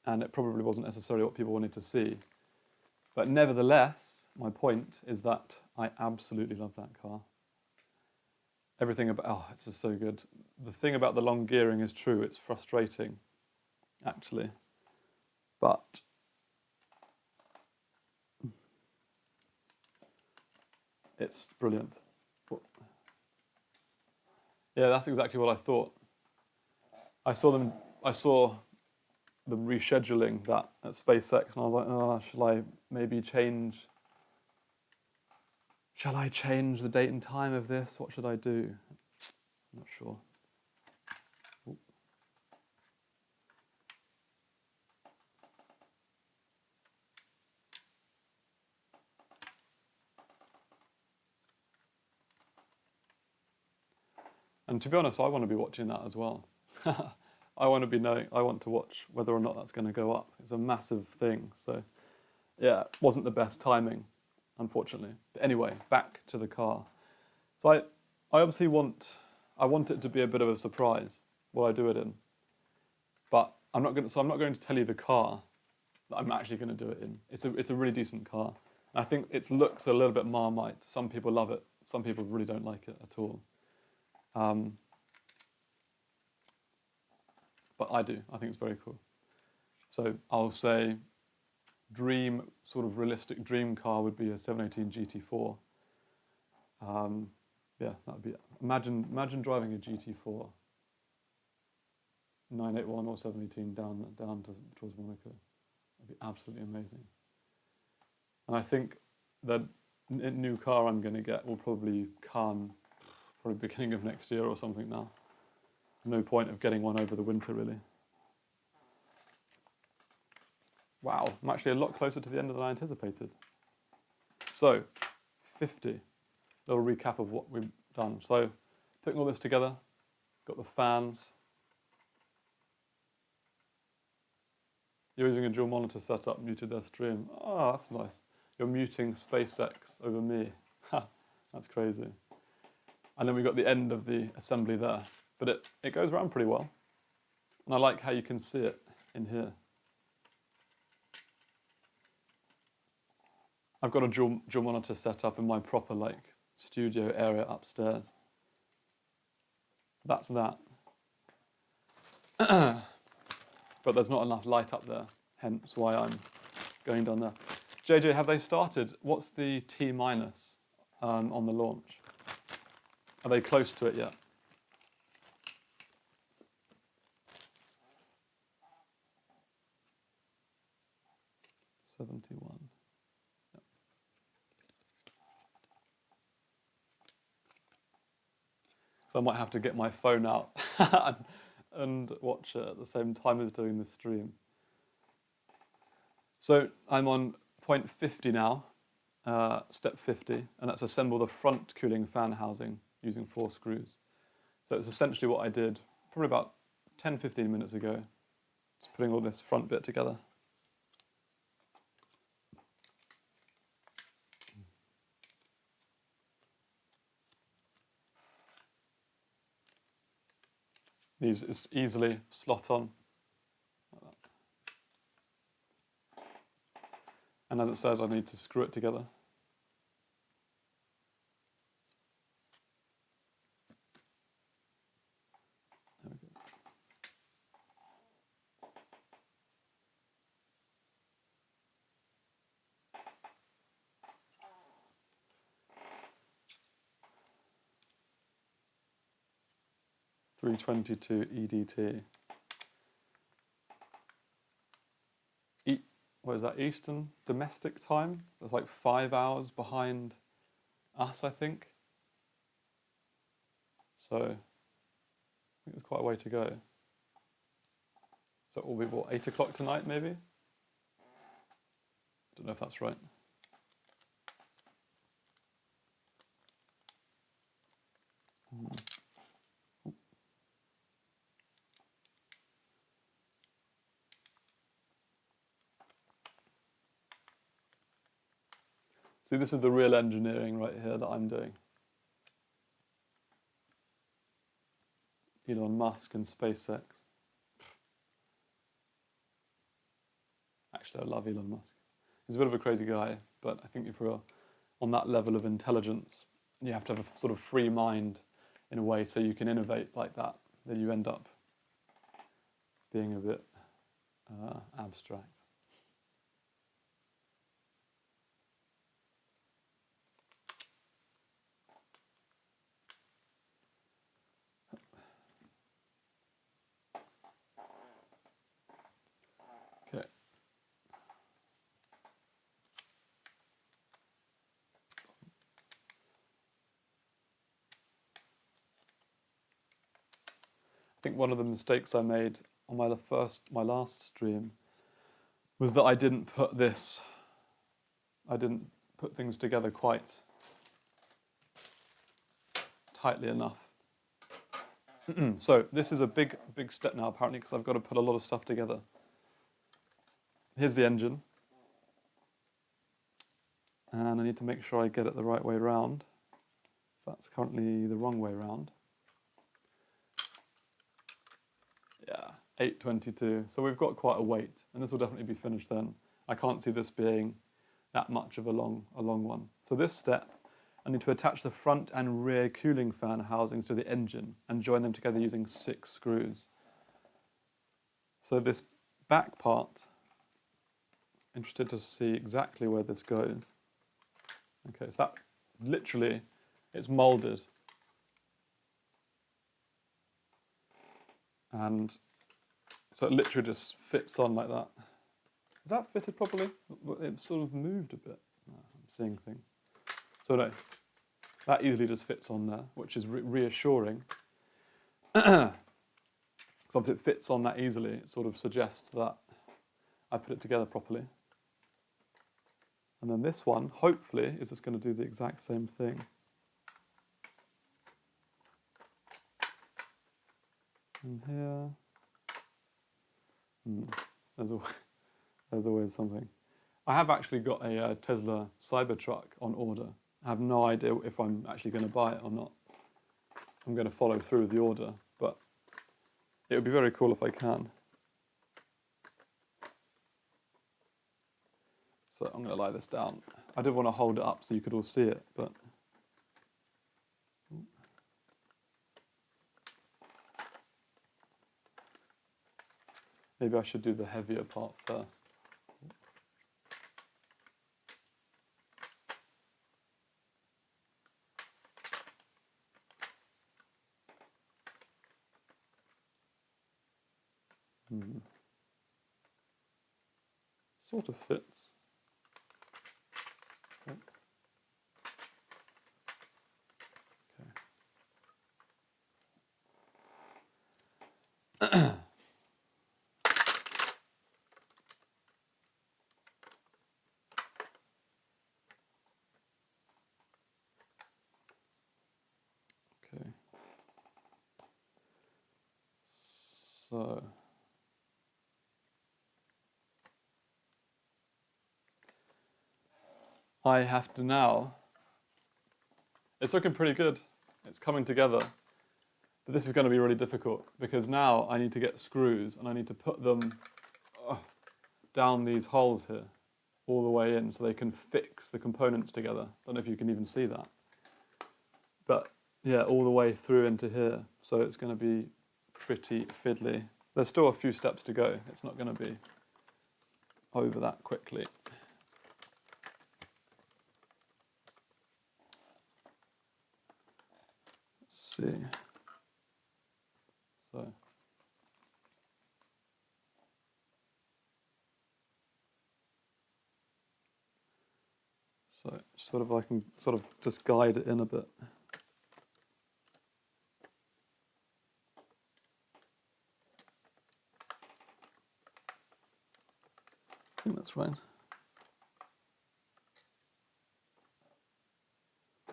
and it probably wasn't necessarily what people wanted to see. But nevertheless, my point is that I absolutely love that car. Everything about, it's just so good. The thing about the long gearing is true, it's frustrating, actually. But it's brilliant. Yeah, that's exactly what I thought. I saw them rescheduling that at SpaceX, and I was like, oh, shall I change the date and time of this? What should I do? I'm not sure. Ooh. And to be honest, I want to be watching that as well. I want to watch whether or not that's going to go up. It's a massive thing. So yeah, it wasn't the best timing, unfortunately. But anyway, back to the car. So I obviously want it to be a bit of a surprise what I do it in. But I'm not going to tell you the car that I'm actually going to do it in. It's a really decent car. And I think it looks a little bit Marmite. Some people love it. Some people really don't like it at all. But I do. I think it's very cool. So I'll say realistic dream car would be a 718 GT4. Yeah, that would be, imagine driving a GT4 981 or 718 down towards Monaco. That'd be absolutely amazing. And I think the new car I'm going to get will probably come beginning of next year or something now. No point of getting one over the winter, really. Wow, I'm actually a lot closer to the end than I anticipated. So, 50. Little recap of what we've done. So, putting all this together, got the fans. You're using a dual monitor setup, muted their stream. Oh, that's nice. You're muting SpaceX over me. Ha, that's crazy. And then we've got the end of the assembly there. But it goes around pretty well. And I like how you can see it in here. I've got a dual monitor set up in my proper like studio area upstairs. So that's that. But there's not enough light up there, hence why I'm going down there. JJ, have they started? What's the T minus on the launch? Are they close to it yet? $71. Yep. So I might have to get my phone out and watch it at the same time as doing the stream. So I'm on point 50 now, step 50, and that's assemble the front cooling fan housing using 4 screws. So it's essentially what I did probably about 10-15 minutes ago, just putting all this front bit together. These is easily slot on. Like that. And as it says, I need to screw it together. There we go. .322 EDT. What is that, Eastern domestic time? That's like 5 hours behind us, I think. So, I think there's quite a way to go. So it will be, what, 8 o'clock tonight, maybe? I don't know if that's right. See, this is the real engineering right here that I'm doing. Elon Musk and SpaceX. Actually, I love Elon Musk. He's a bit of a crazy guy, but I think if you're on that level of intelligence, you have to have a sort of free mind in a way so you can innovate like that. Then you end up being a bit abstract. I think one of the mistakes I made on my last stream was that I didn't put things together quite tightly enough. So this is a big step now apparently because I've got to put a lot of stuff together. Here's the engine. And I need to make sure I get it the right way round. So that's currently the wrong way round. Yeah, 822. So we've got quite a weight, and this will definitely be finished then. I can't see this being that much of a long one. So this step, I need to attach the front and rear cooling fan housings to the engine and join them together using 6 screws. So this back part, interested to see exactly where this goes. Okay, so that literally, it's molded. And so it literally just fits on like that. Is that fitted properly? It sort of moved a bit. I'm seeing things. So no, that easily just fits on there, which is reassuring. Because obviously it fits on that easily, it sort of suggests that I put it together properly. And then this one, hopefully, is just going to do the exact same thing. And here, there's always something. I have actually got a Tesla Cybertruck on order. I have no idea if I'm actually going to buy it or not. I'm going to follow through with the order, but it would be very cool if I can. So I'm going to lie this down I did want to hold it up so you could all see it, but maybe I should do the heavier part first. Sort of fits. Okay. Okay. So I have to now, it's looking pretty good. It's coming together. But this is going to be really difficult because now I need to get screws and I need to put them down these holes here all the way in so they can fix the components together. Don't know if you can even see that. But yeah, all the way through into here. So it's going to be pretty fiddly. There's still a few steps to go. It's not going to be over that quickly. Let's see. So sort of I can sort of just guide it in a bit. I think that's right.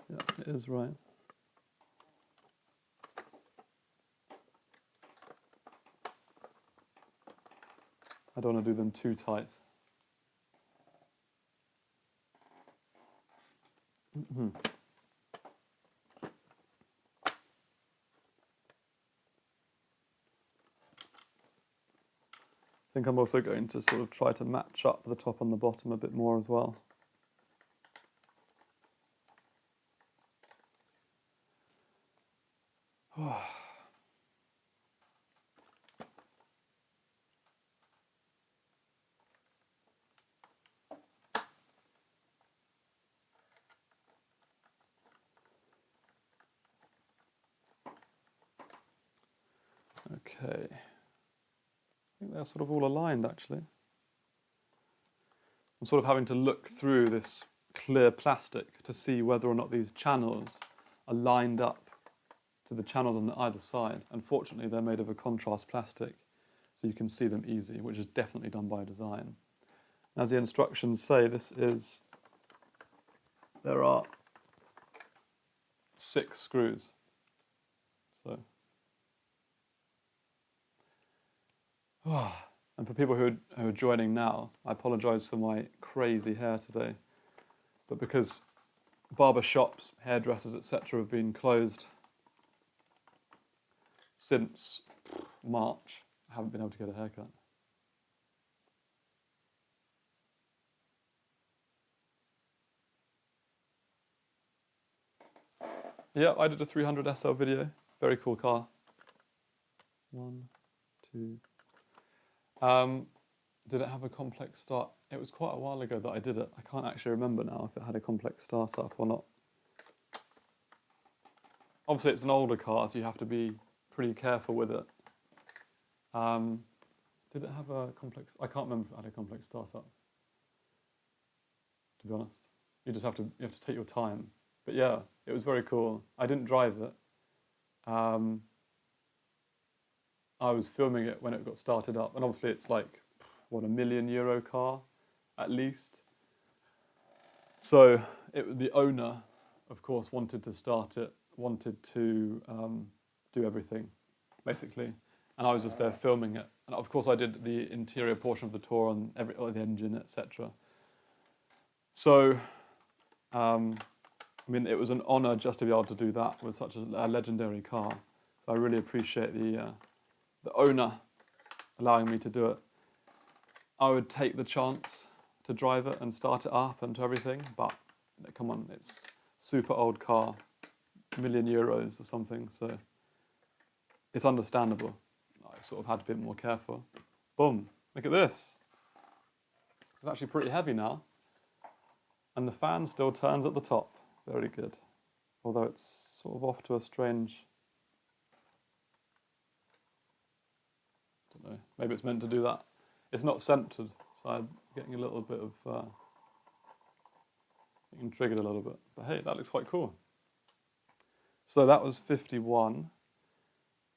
Yeah, it is right. I don't want to do them too tight. I think I'm also going to sort of try to match up the top and the bottom a bit more as well. Okay. I think they're sort of all aligned actually. I'm sort of having to look through this clear plastic to see whether or not these channels are lined up to the channels on either side. Unfortunately, they're made of a contrast plastic, so you can see them easy, which is definitely done by design. As the instructions say, there are 6 screws. So, and for people who are joining now, I apologise for my crazy hair today, but because barber shops, hairdressers, etc. have been closed since March, I haven't been able to get a haircut. Yeah, I did a 300 SL video. Very cool car. 1, 2. Did it have a complex start? It was quite a while ago that I did it. I can't actually remember now if it had a complex startup or not. Obviously, it's an older car, so you have to be pretty careful with it. Did it have a complex? I can't remember if it had a complex startup. To be honest, you have to take your time. But yeah, it was very cool. I didn't drive it. I was filming it when it got started up, and obviously it's like, what, €1 million car, at least. So the owner, of course, wanted to start it, wanted to do everything, basically. And I was just there filming it. And of course I did the interior portion of the tour on the engine, etc. So, I mean, it was an honour just to be able to do that with such a legendary car. So I really appreciate the owner allowing me to do it. I would take the chance to drive it and start it up and to everything, but come on, it's super old car, €1,000,000 or something, so it's understandable. I sort of had to be a bit more careful. Boom, look at this. It's actually pretty heavy now. And the fan still turns at the top. Very good. Although it's sort of off to a strange... I don't know, maybe it's meant to do that. It's not centered, so I'm getting a little bit of... getting triggered a little bit. But hey, that looks quite cool. So that was 51.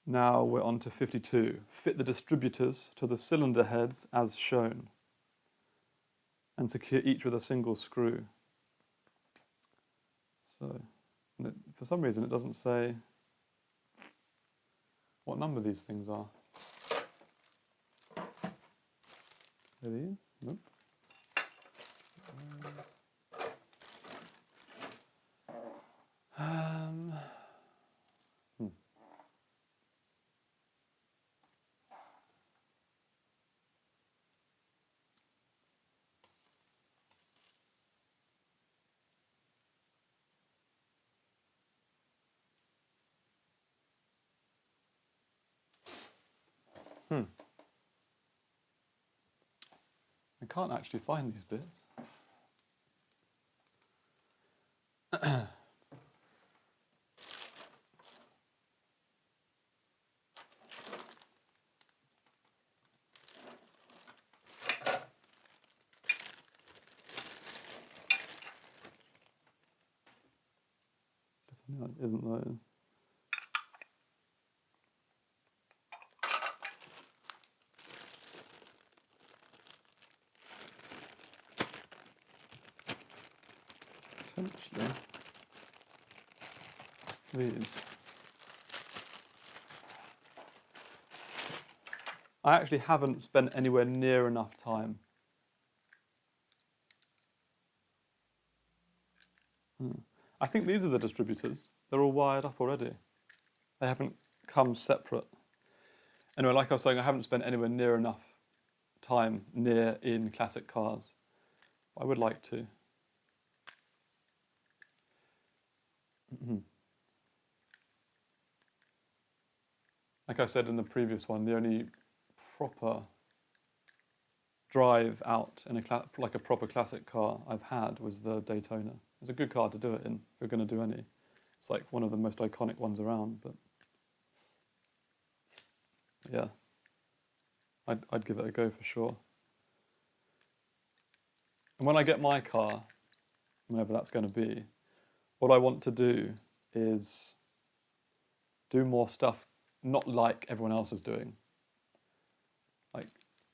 Now we're on to 52. Fit the distributors to the cylinder heads as shown, and secure each with a single screw. So, for some reason it doesn't say what number these things are. Are these? Nope. I can't actually find these bits. Definitely isn't those. Potentially these. I actually haven't spent anywhere near enough time. I think these are the distributors. They're all wired up already. They haven't come separate. Anyway, like I was saying, I haven't spent anywhere near enough time in classic cars. I would like to. Like I said in the previous one, the only proper drive out in like a proper classic car I've had was the Daytona. It's a good car to do it in if you're going to do any. It's like one of the most iconic ones around, but yeah, I'd give it a go for sure. And when I get my car, whenever that's going to be, what I want to do is do more stuff not like everyone else is doing. Like,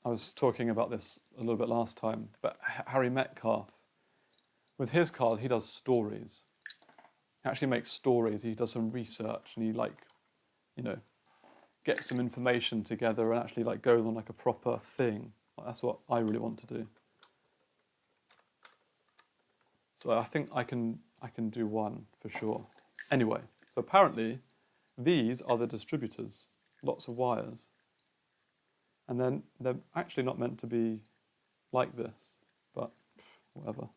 I was talking about this a little bit last time, but Harry Metcalf, with his cars, he does stories. He actually makes stories, he does some research, and he gets some information together and actually goes on like a proper thing. That's what I really want to do. So I think I can do one for sure. Anyway, so apparently these are the distributors, lots of wires. And then they're actually not meant to be like this, but whatever.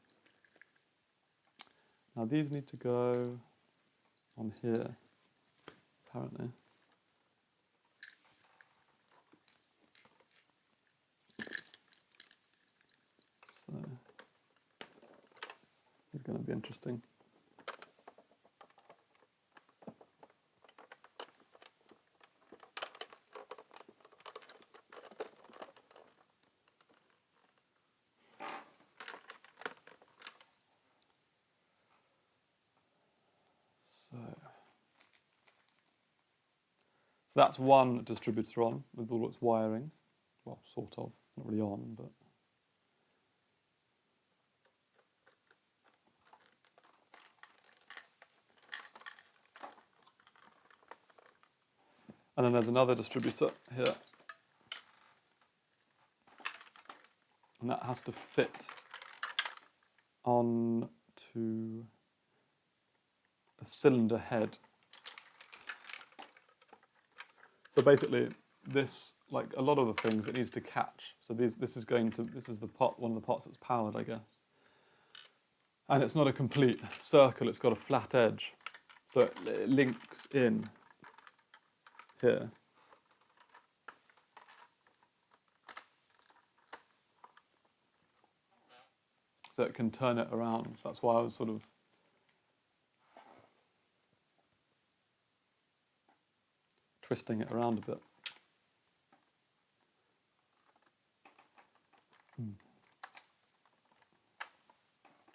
Now these need to go on here, apparently. So this is going to be interesting. So that's one distributor on with all its wiring. Well, sort of, not really on, but. And then there's another distributor here. And that has to fit on to a cylinder head. So basically, this like a lot of the things, it needs to catch. So this is the pot, one of the pots that's powered, I guess. And it's not a complete circle, it's got a flat edge. So it links in here. So it can turn it around. So that's why I was sort of twisting it around a bit.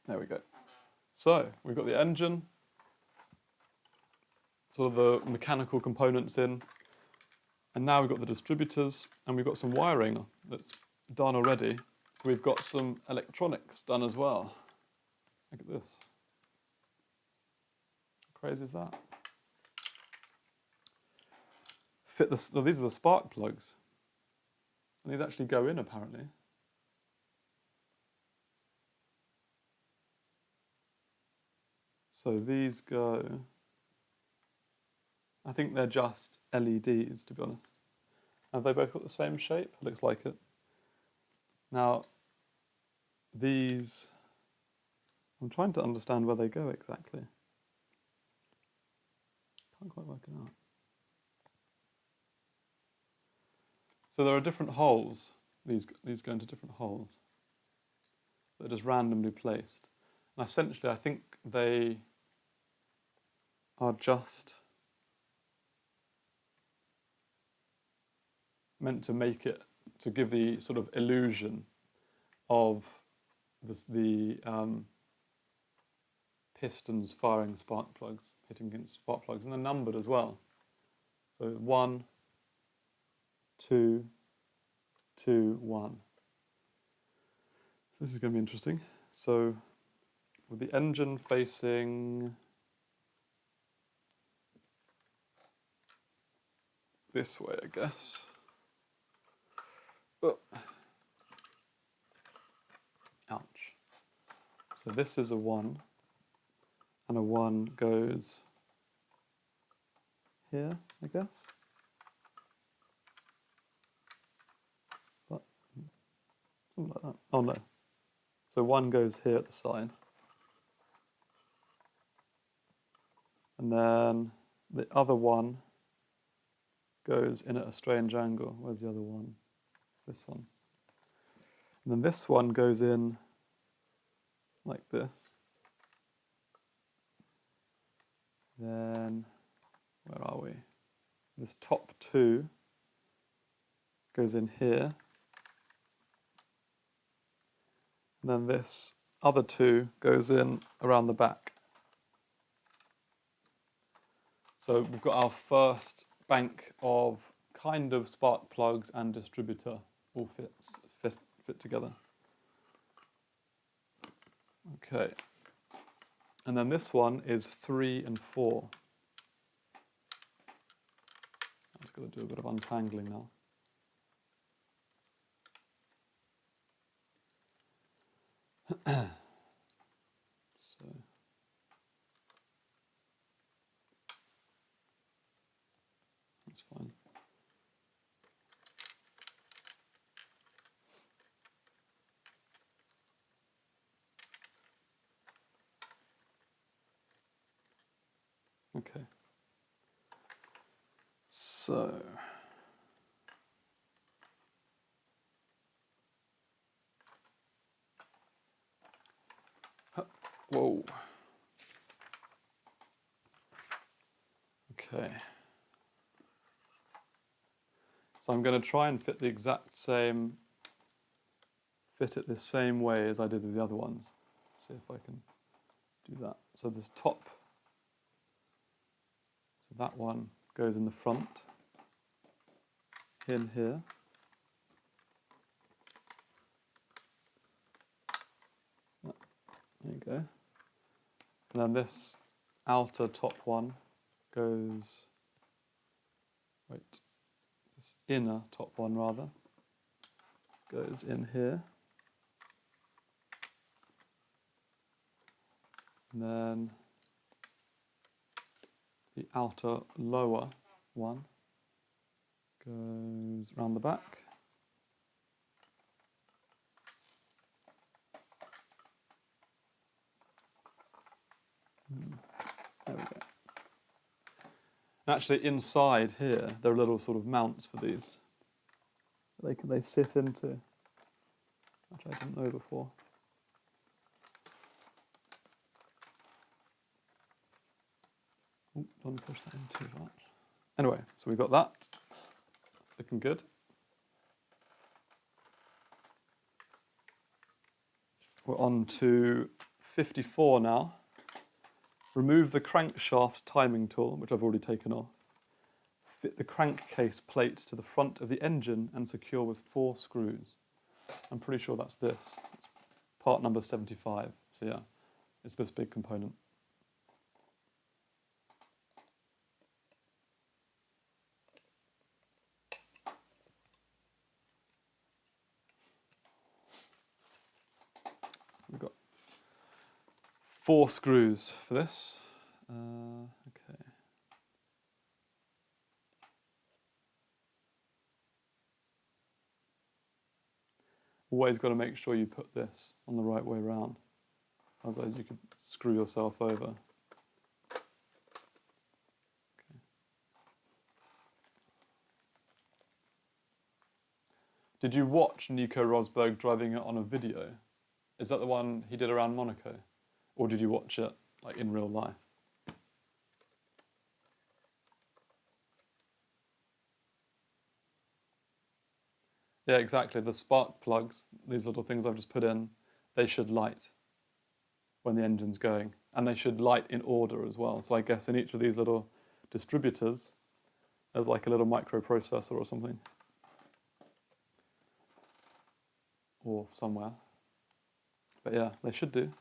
There we go. So we've got the engine, sort of the mechanical components in, and now we've got the distributors, and we've got some wiring that's done already. So we've got some electronics done as well. Look at this. How crazy is that? These are the spark plugs. And these actually go in apparently. So these go, I think they're just LEDs, to be honest. Have they both got the same shape? Looks like it. Now, these, I'm trying to understand where they go exactly. Can't quite work it out. So there are different holes. These go into different holes. They're just randomly placed. And essentially, I think they are just meant to make it, to give the sort of illusion of the pistons firing spark plugs, hitting against spark plugs, and they're numbered as well. So 1, 2, 2, 1. So this is going to be interesting. So with the engine facing this way, I guess. Oh. Ouch. So this is a 1, and a 1 goes here, I guess. But something like that. Oh no. So 1 goes here at the side. And then the other 1 goes in at a strange angle. Where's the other one? It's this one. And then this one goes in like this. Then, where are we? This top 2 goes in here. And then this other 2 goes in around the back. So we've got our first bank of kind of spark plugs and distributor all fit together. Okay. And then this one is 3 and 4. I'm just going to do a bit of untangling now. So that's fine. Okay. So whoa. Okay. So I'm going to try and fit it the same way as I did with the other ones. See if I can do that. So this top, so that one goes in the front, in here. There you go. And then this outer top one goes, this inner top one rather, goes in here. And then the outer lower one Goes around the back. There we go. And actually inside here, there are little sort of mounts for these. They sit into, which I didn't know before. Ooh, don't push that in too much. Anyway, so we've got that. Looking good. We're on to 54 now. Remove the crankshaft timing tool, which I've already taken off. Fit the crankcase plate to the front of the engine and secure with 4 screws. I'm pretty sure that's this. It's part number 75. So yeah, it's this big component. So we've got 4 screws for this. Okay. Always got to make sure you put this on the right way around. Otherwise you could screw yourself over. Okay. Did you watch Nico Rosberg driving it on a video? Is that the one he did around Monaco? Or did you watch it like in real life? Yeah, exactly. The spark plugs, these little things I've just put in, they should light when the engine's going. And they should light in order as well. So I guess in each of these little distributors, there's like a little microprocessor or something. Or somewhere. But yeah, they should do.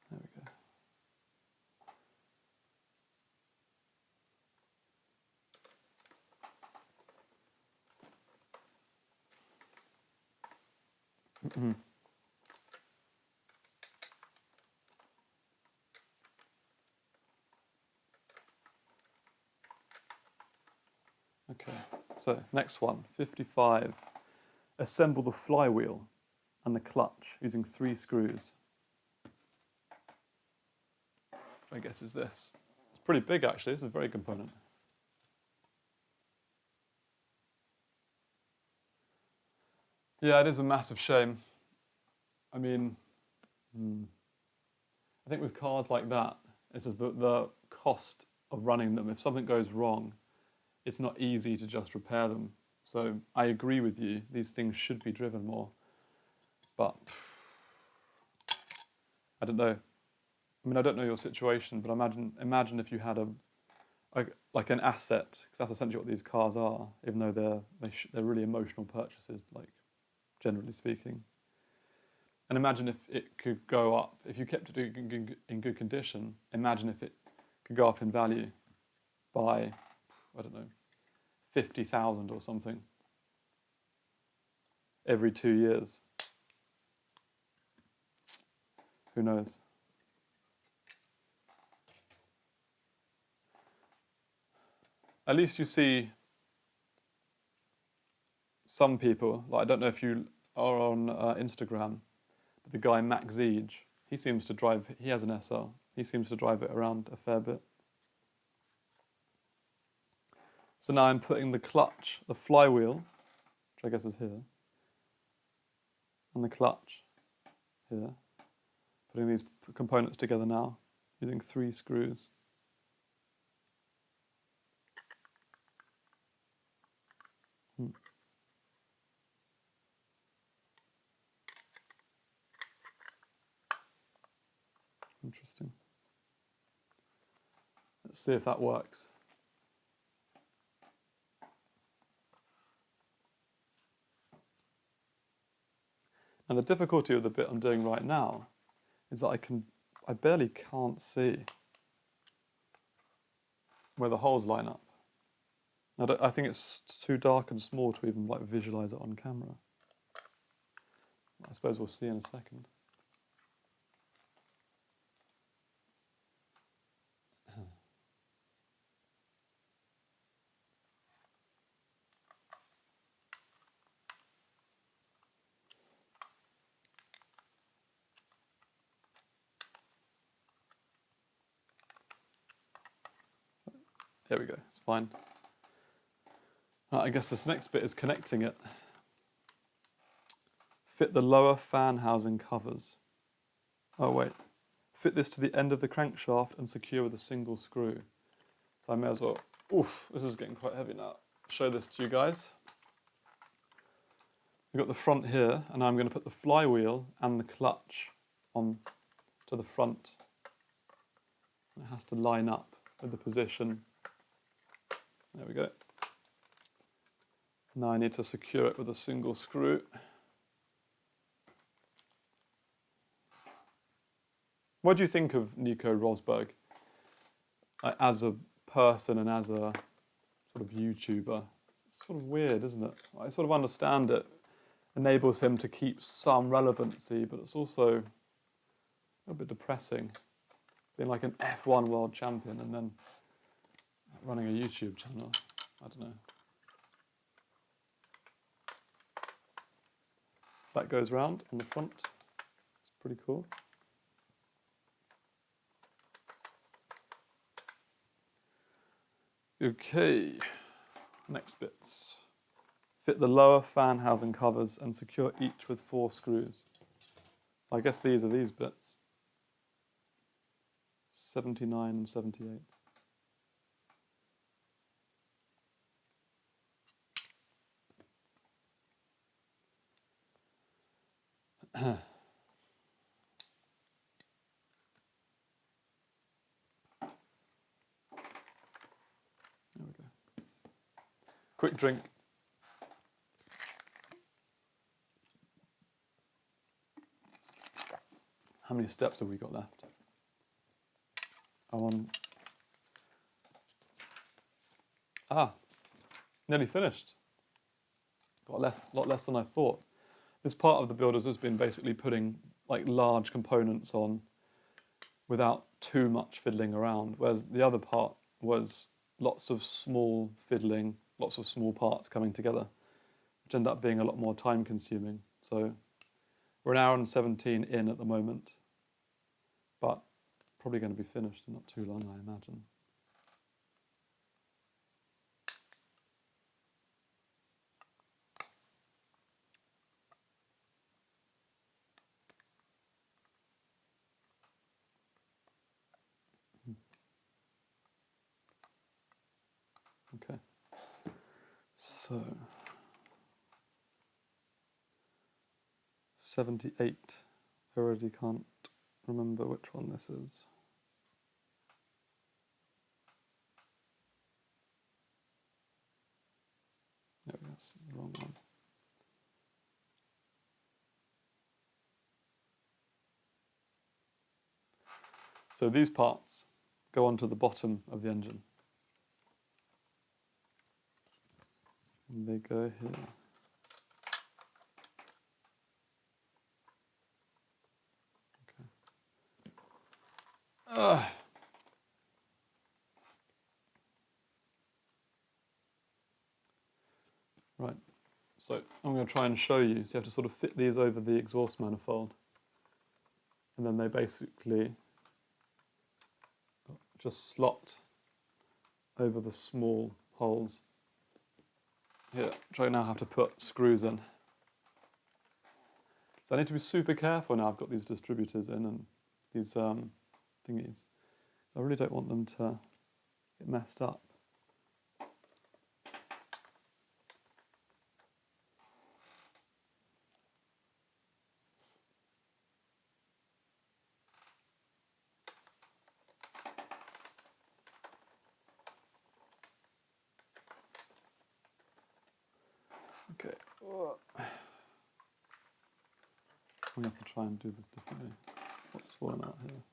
There we go. Okay, so next one, 55. Assemble the flywheel and the clutch using 3 screws. I guess is this. It's pretty big actually, it's a very component. Yeah, it is a massive shame. I mean, I think with cars like that, it's just the cost of running them. If something goes wrong, it's not easy to just repair them. So I agree with you, these things should be driven more. But I don't know. I mean, I don't know your situation, but imagine if you had like an asset, because that's essentially what these cars are, even though they're really emotional purchases, like generally speaking. And imagine if it could go up, if you kept it in good condition, imagine if it could go up in value by, I don't know, 50,000 or something every 2 years. Who knows? At least you see some people, like I don't know if you are on Instagram, but the guy Max Ziege, he has an SL, he seems to drive it around a fair bit. So now I'm putting the clutch, the flywheel, which I guess is here, and the clutch here, putting these components together now, using 3 screws. Interesting. Let's see if that works. And the difficulty of the bit I'm doing right now is that I barely can't see where the holes line up. I think it's too dark and small to even like visualize it on camera. I suppose we'll see in a second. There we go, it's fine. I guess this next bit is connecting it. Fit the lower fan housing covers. Oh wait. Fit this to the end of the crankshaft and secure with a single screw. So I may as well, oof, this is getting quite heavy now. Show this to you guys. We've got the front here, and I'm going to put the flywheel and the clutch on to the front. It has to line up with the position. There we go. Now I need to secure it with a single screw. What do you think of Nico Rosberg as a person and as a sort of YouTuber? It's sort of weird, isn't it? I sort of understand it enables him to keep some relevancy, but it's also a bit depressing. Being like an F1 world champion and then running a YouTube channel. I don't know. That goes round on the front. It's pretty cool. Okay, next bits. Fit the lower fan housing covers and secure each with 4 screws. I guess these are these bits. 79 and 78. There we go. Quick drink. How many steps have we got left? I'm on... nearly finished. Got a lot less than I thought. This part of the build has just been basically putting like large components on without too much fiddling around, whereas the other part was lots of small fiddling, lots of small parts coming together, which end up being a lot more time consuming. So we're an hour and 17 in at the moment, but probably going to be finished in not too long, I imagine. Okay, so 78. I already can't remember which one this is. No, that's the wrong one. So these parts go onto the bottom of the engine. And they go here. Okay. Right, so I'm going to try and show you. So you have to sort of fit these over the exhaust manifold. And then they basically just slot over the small holes. Here, which I now have to put screws in. So I need to be super careful now. I've got these distributors in and these thingies. I really don't want them to get messed up. Okay. We have to try and do this differently. What's fallen out here?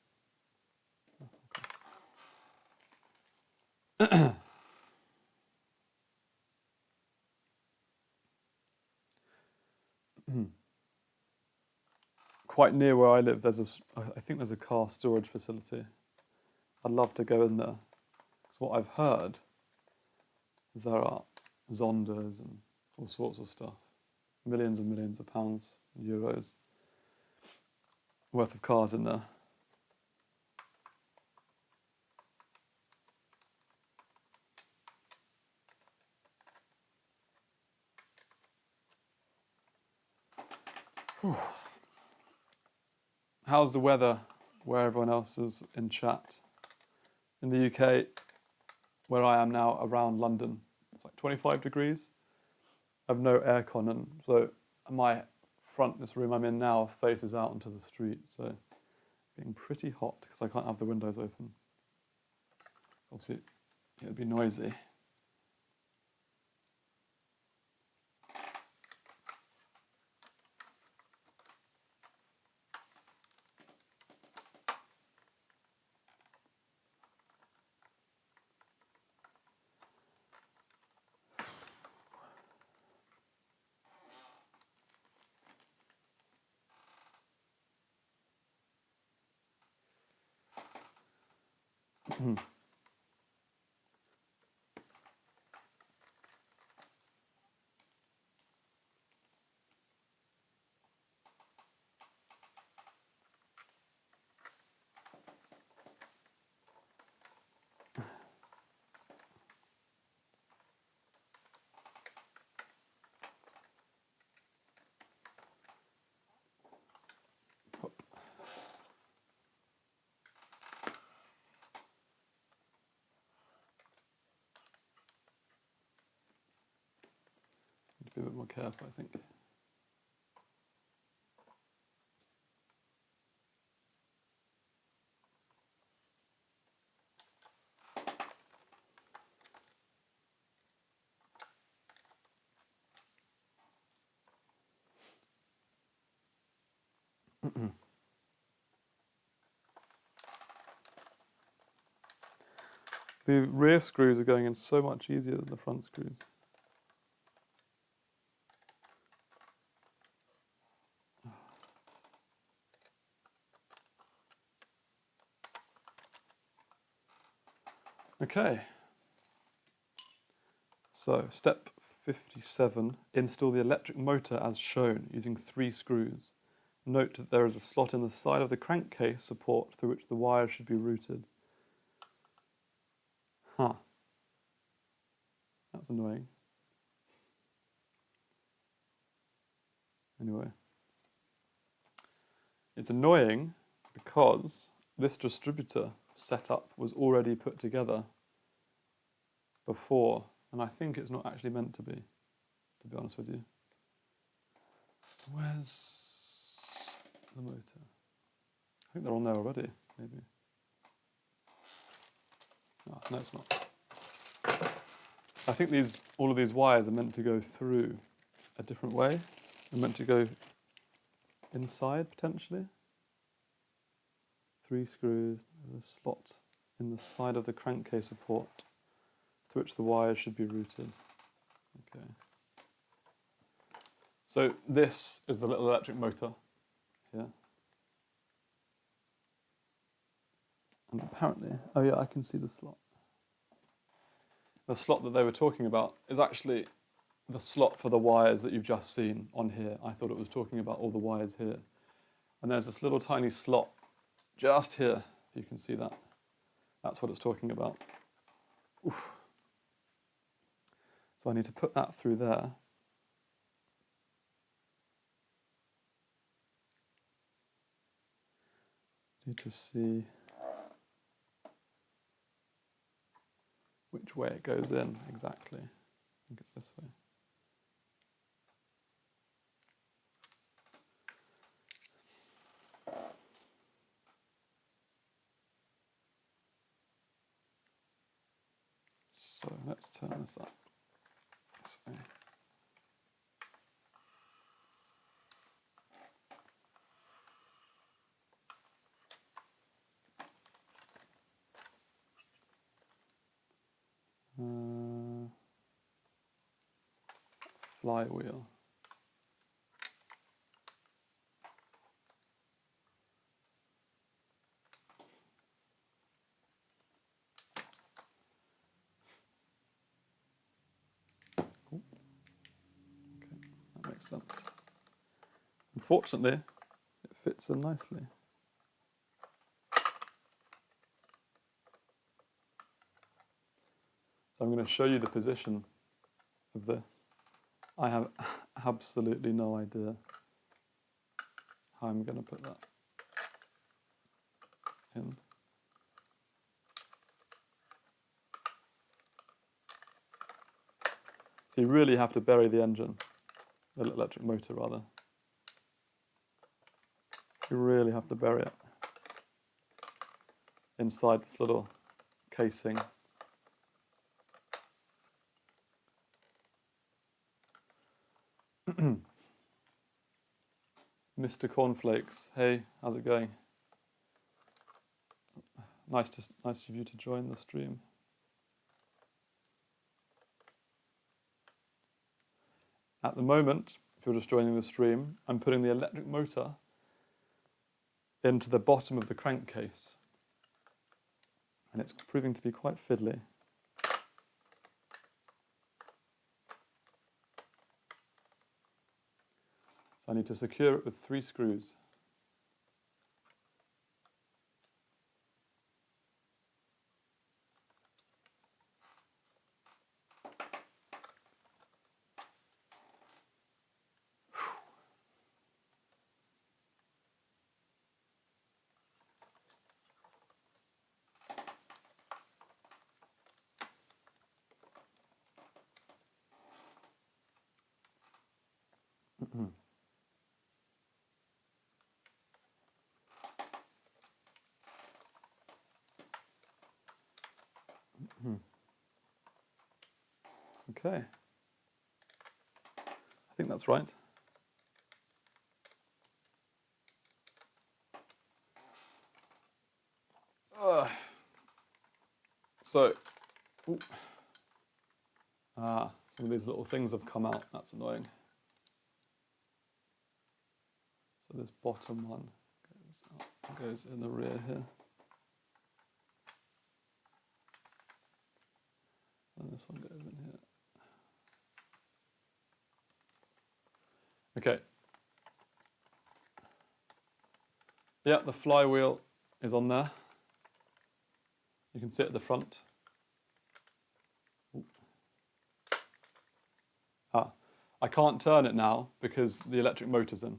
Oh, okay. Quite near where I live, I think there's a car storage facility. I'd love to go in there. Because what I've heard is there are Zondas and all sorts of stuff. Millions and millions of pounds, euros worth of cars in there. Whew. How's the weather where everyone else is in chat? In the UK, where I am now around London, it's like 25 degrees. I have no aircon, and so this room I'm in now, faces out onto the street, so it's getting pretty hot because I can't have the windows open. Obviously, it would be noisy. Need to be a bit more careful, I think. The rear screws are going in so much easier than the front screws. Okay. So, step 57, install the electric motor as shown using 3 screws. Note that there is a slot in the side of the crankcase support through which the wires should be routed. Huh. That's annoying. Anyway. It's annoying because this distributor setup was already put together before, and I think it's not actually meant to be honest with you. So where's the motor? I think they're on there already, maybe. Oh, no, it's not. I think all of these wires are meant to go through a different way. They're meant to go inside, potentially. 3 screws, a slot in the side of the crankcase support through which the wires should be routed. Okay. So this is the little electric motor here. And apparently, oh yeah, I can see the slot. The slot that they were talking about is actually the slot for the wires that you've just seen on here. I thought it was talking about all the wires here. And there's this little tiny slot just here. You can see that. That's what it's talking about. Oof. So I need to put that through there. Need to see which way it goes in exactly. I think it's this way. So let's turn this up this way. Flywheel. Ooh. Okay, that makes sense. Unfortunately, it fits in nicely. So I'm going to show you the position of this. I have absolutely no idea how I'm going to put that in. So you really have to bury the engine, the electric motor rather. You really have to bury it inside this little casing. Mr. Cornflakes, hey, how's it going? Nice of you to join the stream. At the moment, if you're just joining the stream, I'm putting the electric motor into the bottom of the crankcase, and it's proving to be quite fiddly. So I need to secure it with 3 screws. Okay, I think that's right. So, some of these little things have come out, that's annoying. So this bottom one goes in the rear here. And this one goes in here. Okay. Yeah, the flywheel is on there. You can see it at the front. I can't turn it now because the electric motor's in,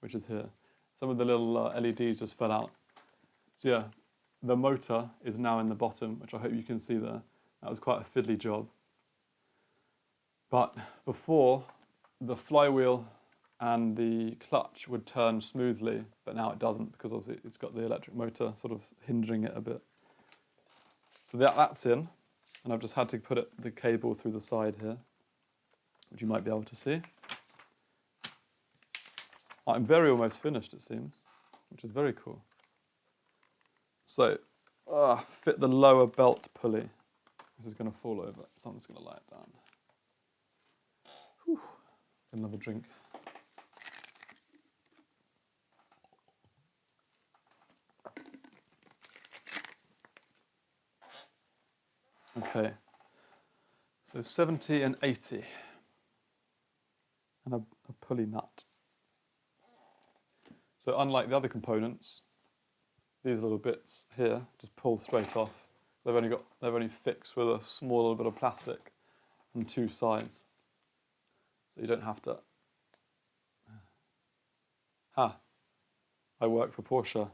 which is here. Some of the little LEDs just fell out. So yeah, the motor is now in the bottom, which I hope you can see there. That was quite a fiddly job. But before, the flywheel and the clutch would turn smoothly, but now it doesn't because obviously it's got the electric motor sort of hindering it a bit. So that's in, and I've just had to put the cable through the side here, which you might be able to see. I'm very almost finished, it seems, which is very cool. So, fit the lower belt pulley. This is going to fall over, so I'm just going to lie it down. Whew. Another drink. Okay, so 70 and 80, and a pulley nut. So unlike the other components, these little bits here just pull straight off. They've only fixed with a small little bit of plastic on 2 sides, so you don't have to. I work for Porsche.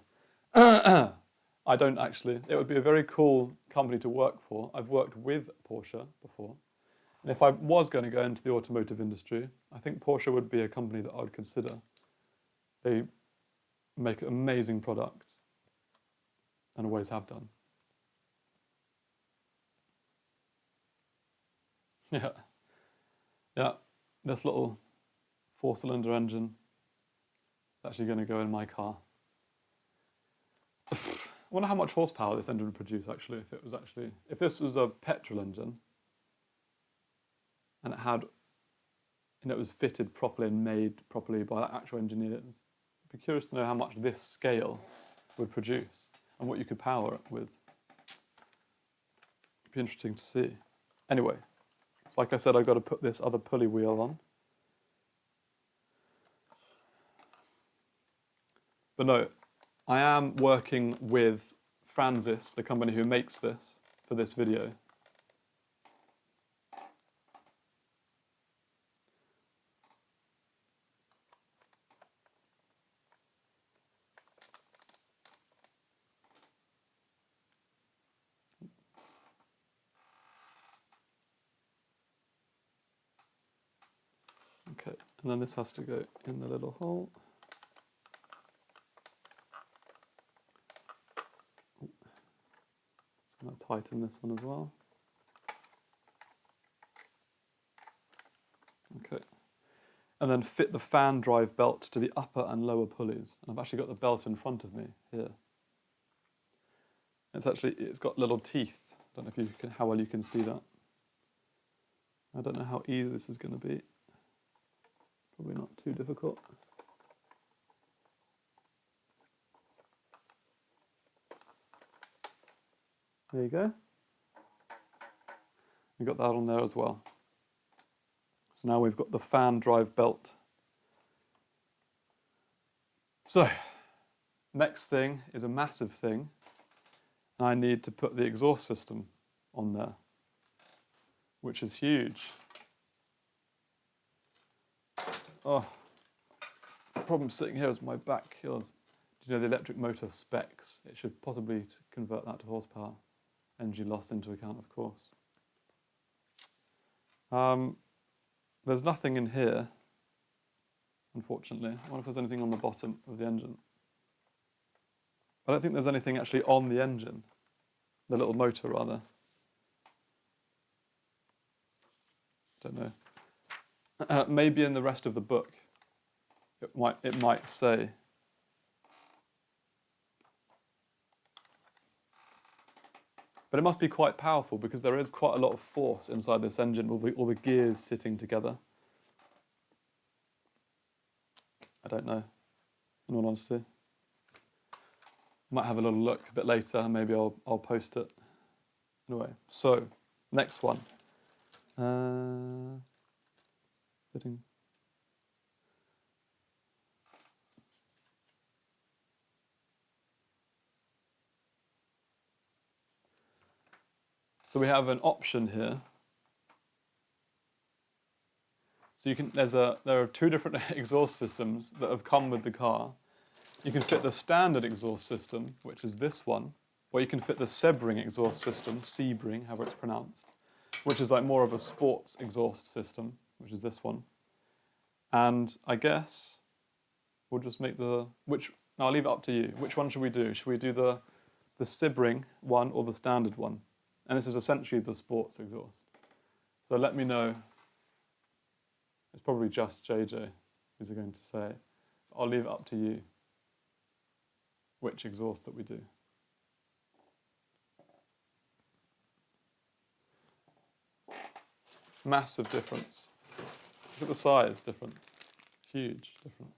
I don't actually. It would be a very cool company to work for. I've worked with Porsche before. And if I was going to go into the automotive industry, I think Porsche would be a company that I would consider. They make amazing products and always have done. Yeah, this little 4-cylinder engine is actually going to go in my car. I wonder how much horsepower this engine would produce actually, if this was a petrol engine and it had and it was fitted properly and made properly by actual engineers. I'd be curious to know how much this scale would produce and what you could power it with. It'd be interesting to see. Anyway, like I said, I've got to put this other pulley wheel on. But no, I am working with Franzis, the company who makes this, for this video. Okay, and then this has to go in the little hole. I'm going to tighten this one as well. Okay, and then fit the fan drive belt to the upper and lower pulleys. And I've actually got the belt in front of me here. It's got little teeth. I don't know if you can, how well you can see that. I don't know how easy this is going to be. Probably not too difficult. There you go. We got that on there as well. So now we've got the fan drive belt. So, next thing is a massive thing. And I need to put the exhaust system on there, which is huge. Oh, the problem sitting here is my back kills. Do you know the electric motor specs? It should possibly convert that to horsepower. Energy loss into account, of course. There's nothing in here, unfortunately. I wonder if there's anything on the bottom of the engine. I don't think there's anything actually on the engine. The little motor, rather. Don't know. Maybe in the rest of the book, it might say. But it must be quite powerful because there is quite a lot of force inside this engine, all the gears sitting together. I don't know, in all honesty. Might have a little look a bit later, and maybe I'll post it. Anyway, so next one. Fitting. So we have an option here. So you can there are two different exhaust systems that have come with the car. You can fit the standard exhaust system, which is this one, or you can fit the Sebring exhaust system, Sebring, however it's pronounced, which is like more of a sports exhaust system, which is this one. And I guess we'll just make no, I'll leave it up to you. Which one should we do? Should we do the Sebring one or the standard one? And this is essentially the sports exhaust. So let me know. It's probably just JJ who's going to say. I'll leave it up to you which exhaust that we do. Massive difference. Look at the size difference. Huge difference.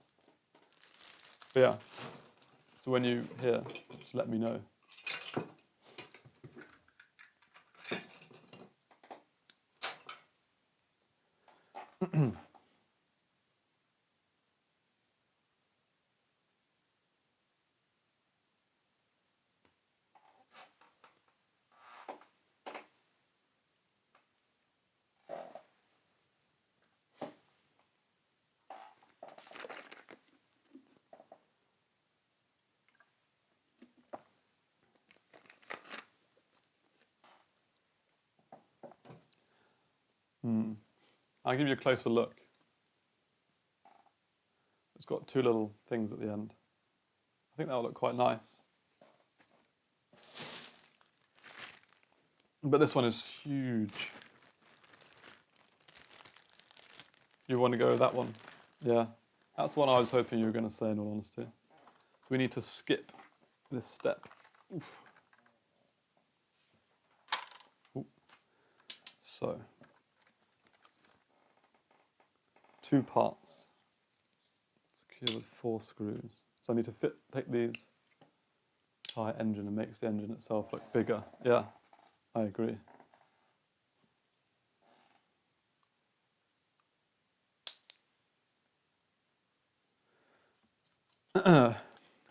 But yeah, so when you hear, just let me know. I'll give you a closer look. It's got two little things at the end. I think that'll look quite nice. But this one is huge. You want to go with that one? Yeah. That's the one I was hoping you were going to say, in all honesty. So we need to skip this step. Oof. Ooh. So. 2 parts. Secure with 4 screws. So I need to take these entire engine and makes the engine itself look bigger. Yeah, I agree. Because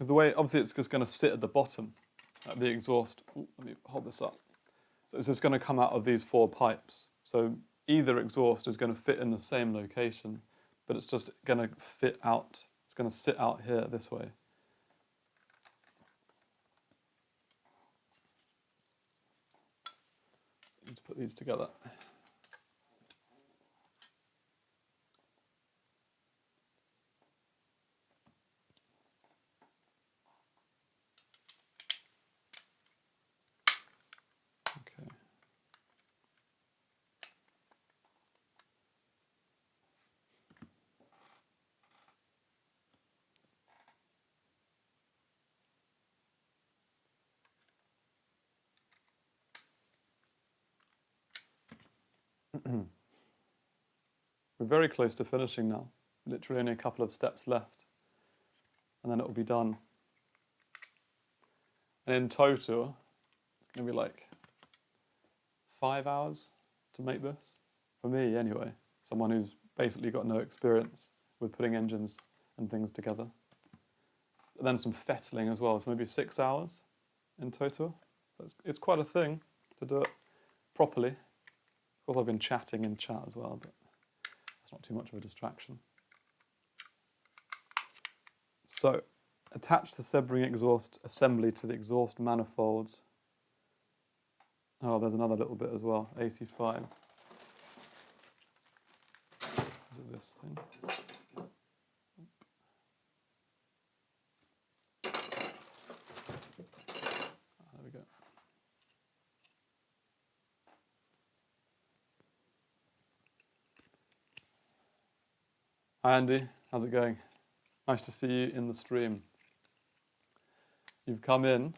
the way, obviously it's just going to sit at the bottom, at the exhaust. Ooh, let me hold this up. So it's just going to come out of these 4 pipes. So either exhaust is going to fit in the same location, but it's just going to fit out. It's going to sit out here this way. So I need to put these together. Okay. We're very close to finishing now. Literally only a couple of steps left, and then it will be done. And in total, it's going to be like 5 hours to make this. For me, anyway. Someone who's basically got no experience with putting engines and things together. And then some fettling as well, so maybe 6 hours in total. It's quite a thing to do it properly. Of course, I've been chatting in chat as well, but that's not too much of a distraction. So, attach the Sebring exhaust assembly to the exhaust manifolds. Oh, there's another little bit as well, 85. Is it this thing? There we go. Hi Andy, how's it going? Nice to see you in the stream. You've come in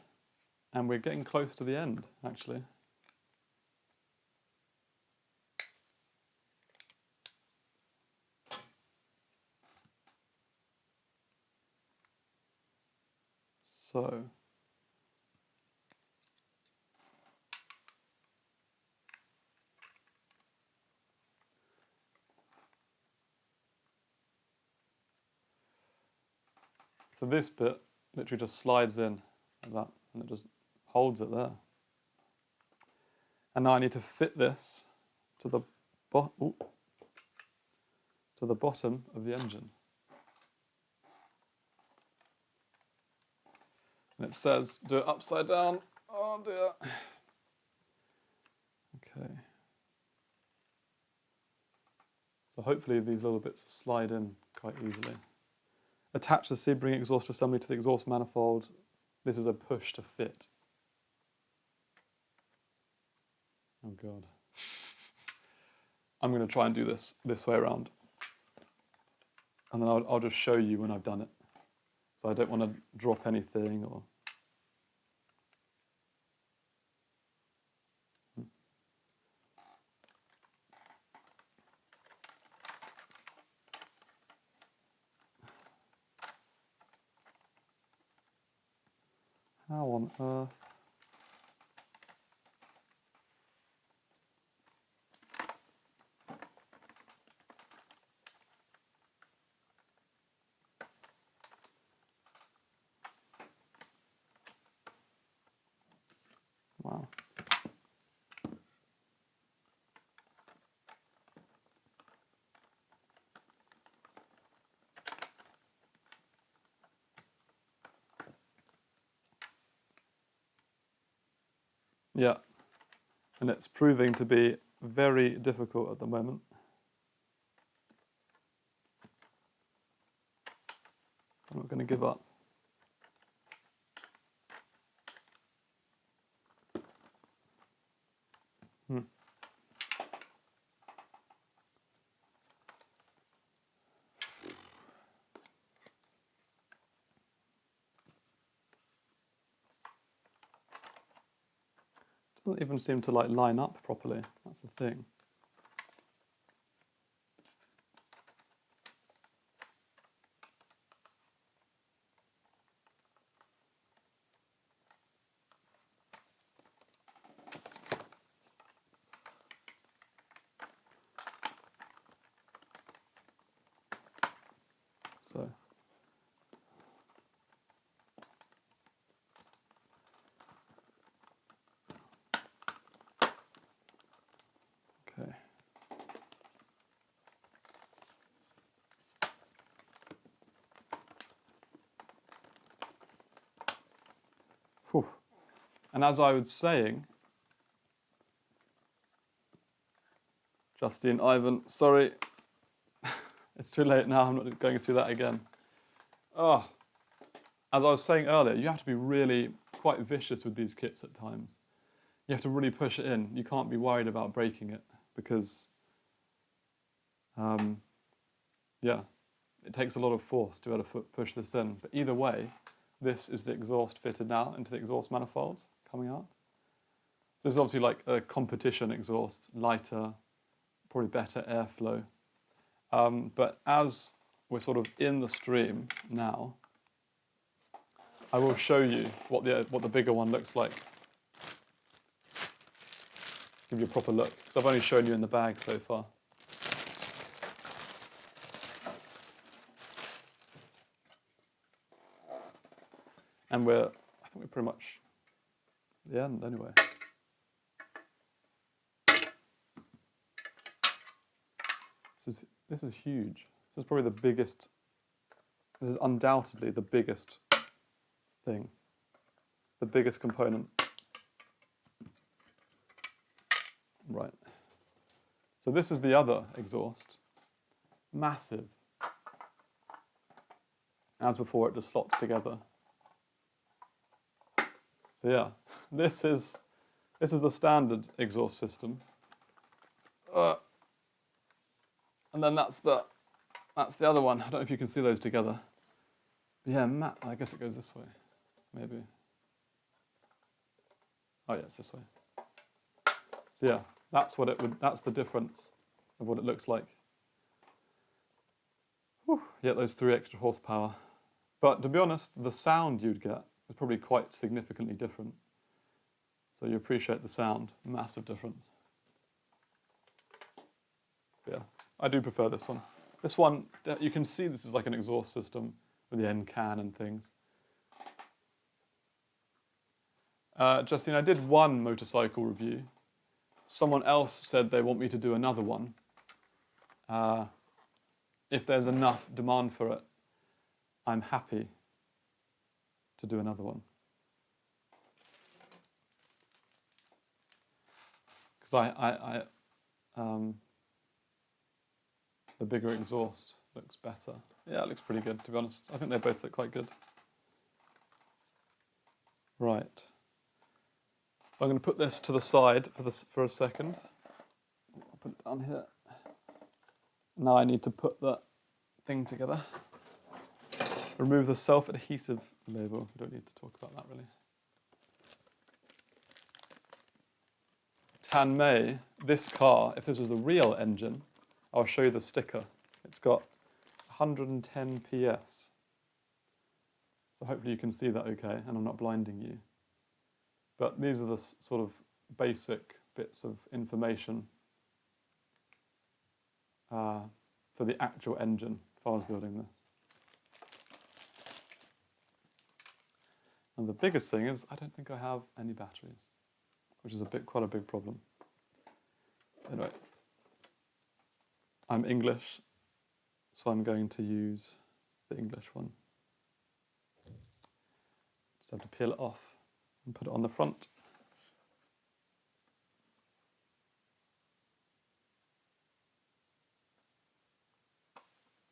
and we're getting close to the end, actually. So, this bit literally just slides in like that, and it just holds it there. And now I need to fit this to the bottom of the engine. And it says do it upside down. Oh dear. Okay. So hopefully these little bits slide in quite easily. Attach the Sebring exhaust assembly to the exhaust manifold. This is a push to fit. Oh God. I'm going to try and do this way around. And then I'll just show you when I've done it. So I don't want to drop anything or... How on earth? Wow. Yeah, and it's proving to be very difficult at the moment. I'm not going to give up. Doesn't even seem to like line up properly. That's the thing. so. Okay. Whew. And as I was saying, Justine, Ivan, sorry, it's too late now, I'm not going through that again. Oh, as I was saying earlier, you have to be really quite vicious with these kits at times. You have to really push it in. You can't be worried about breaking it because, yeah, it takes a lot of force to be able to push this in. But either way, this is the exhaust fitted now into the exhaust manifold coming out. This is obviously like a competition exhaust, lighter, probably better airflow. But as we're sort of in the stream now, I will show you what the bigger one looks like. Give you a proper look, because I've only shown you in the bag so far. And I think we're pretty much at the end anyway. This is huge. This is probably the biggest, this is undoubtedly the biggest thing, the biggest component. Right. So this is the other exhaust, massive. As before, it just slots together. So yeah, this is the standard exhaust system. And then that's the other one. I don't know if you can see those together. But yeah, I guess it goes this way, maybe. Oh yeah, it's this way. So yeah, that's the difference of what it looks like. Whew, yeah, those 3 extra horsepower. But to be honest, the sound you'd get is probably quite significantly different. So you appreciate the sound, massive difference. Yeah. I do prefer this one. This one, you can see this is like an exhaust system with the end can and things. Justine, I did one motorcycle review. Someone else said they want me to do another one. If there's enough demand for it, I'm happy to do another one. Because the bigger exhaust looks better. Yeah, it looks pretty good, to be honest. I think they both look quite good. Right. So I'm going to put this to the side for a second. I'll put it down here. Now I need to put the thing together. Remove the self-adhesive label. We don't need to talk about that really. Tanmay, this car, if this was a real engine, I'll show you the sticker. It's got 110 PS. So hopefully you can see that okay, and I'm not blinding you. But these are the sort of basic bits of information for the actual engine if I was building this. And the biggest thing is I don't think I have any batteries, which is quite a big problem. Anyway. I'm English, so I'm going to use the English one. Just have to peel it off and put it on the front.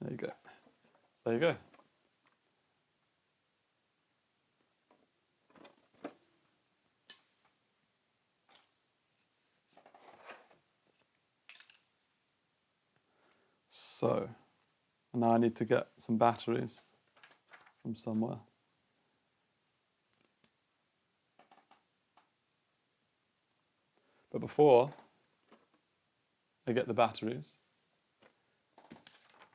There you go. So there you go. So, now I need to get some batteries from somewhere. But before I get the batteries,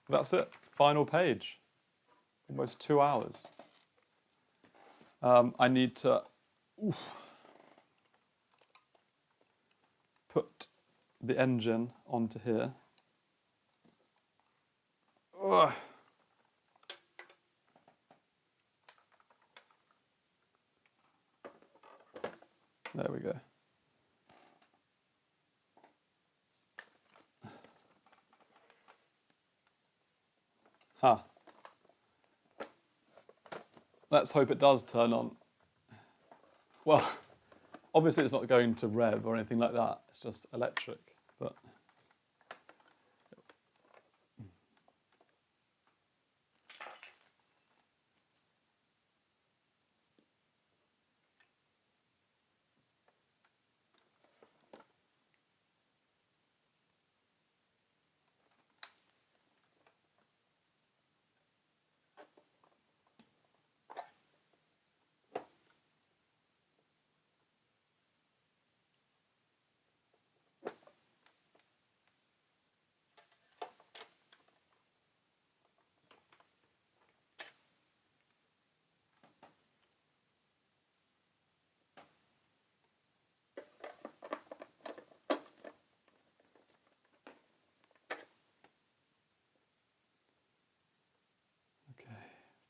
that's it, final page, almost 2 hours. I need to put the engine onto here. Ugh. There we go. Huh. Let's hope it does turn on. Well, obviously it's not going to rev or anything like that. It's just electric, but...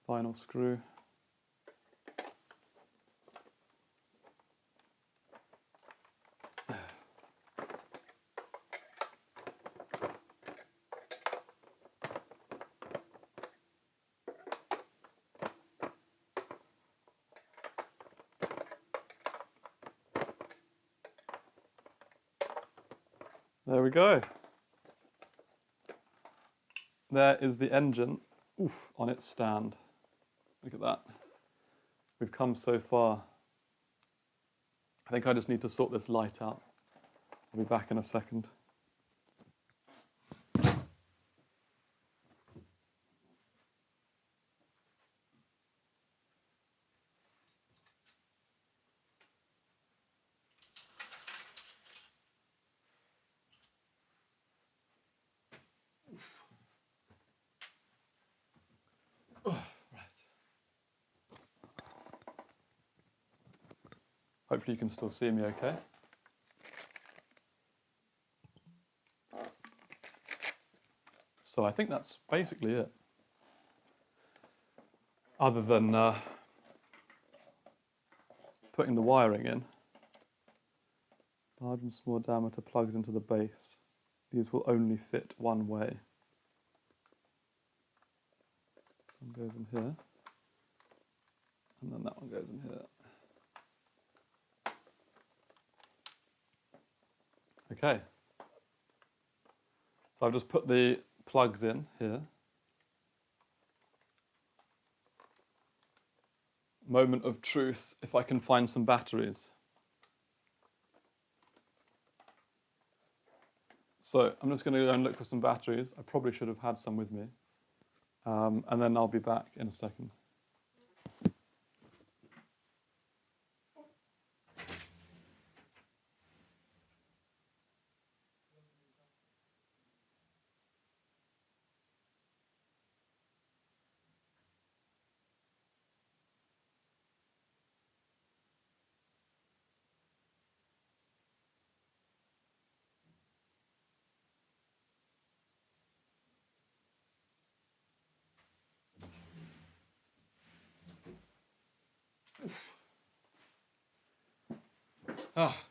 Final screw. There we go. There is the engine, on its stand. Look at that. We've come so far. I think I just need to sort this light out. I'll be back in a second. Hopefully you can still see me okay. So I think that's basically it. Other than putting the wiring in. Large and small diameter plugs into the base. These will only fit one way. This one goes in here. And then that one goes in here. Okay, so I've just put the plugs in here. Moment of truth, if I can find some batteries. So I'm just going to go and look for some batteries. I probably should have had some with me. And then I'll be back in a second.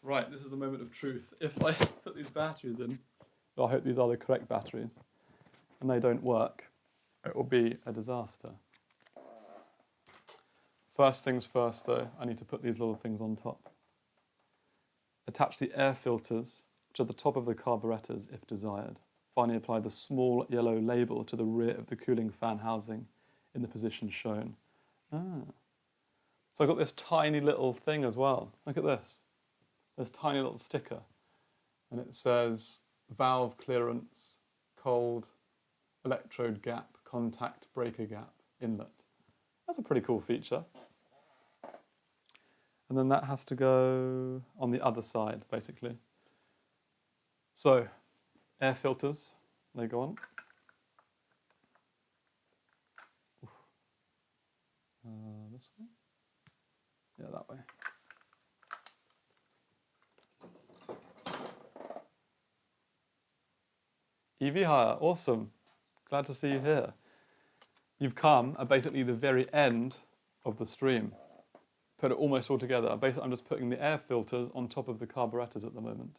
Right, this is the moment of truth. If I put these batteries in, well, I hope these are the correct batteries, and they don't work, it will be a disaster. First things first though, I need to put these little things on top. Attach the air filters to the top of the carburetors if desired. Finally apply the small yellow label to the rear of the cooling fan housing in the position shown. So I've got this tiny little thing as well. Look at this. This tiny little sticker. And it says valve clearance, cold, electrode gap, contact breaker gap, inlet. That's a pretty cool feature. And then that has to go on the other side, basically. So, air filters, they go on. This way? Yeah, that way. EV hire, awesome. Glad to see you here. You've come at basically the very end of the stream. put it almost all together. Basically, I'm just putting the air filters on top of the carburetors at the moment.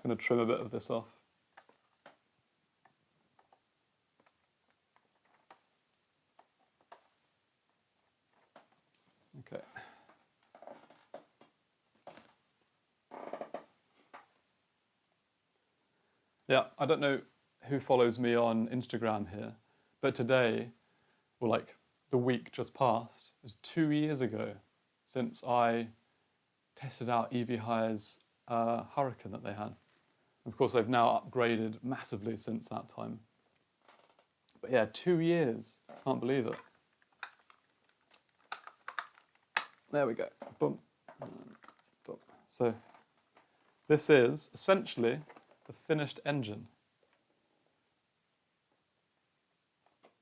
I'm going to trim a bit of this off. Okay. Yeah, I don't know who follows me on Instagram here, but today, or like the week just passed, it was 2 years ago since I tested out EV Hire's Hurricane that they had. Of course, they've now upgraded massively since that time. But yeah, 2 years. Can't believe it. There we go. Boom. Boom. So this is essentially the finished engine.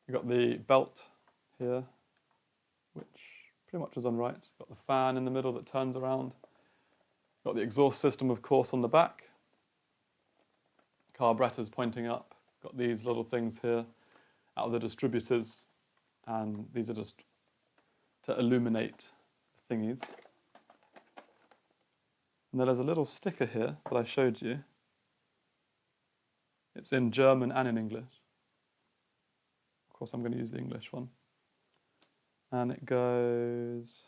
You've got the belt here, which pretty much is on right. Got the fan in the middle that turns around. Got the exhaust system, of course, on the back. Carburetors pointing up. Got these little things here out of the distributors, and these are just to illuminate the thingies. And then there's a little sticker here that I showed you. It's in German and in English. Of course, I'm going to use the English one. And it goes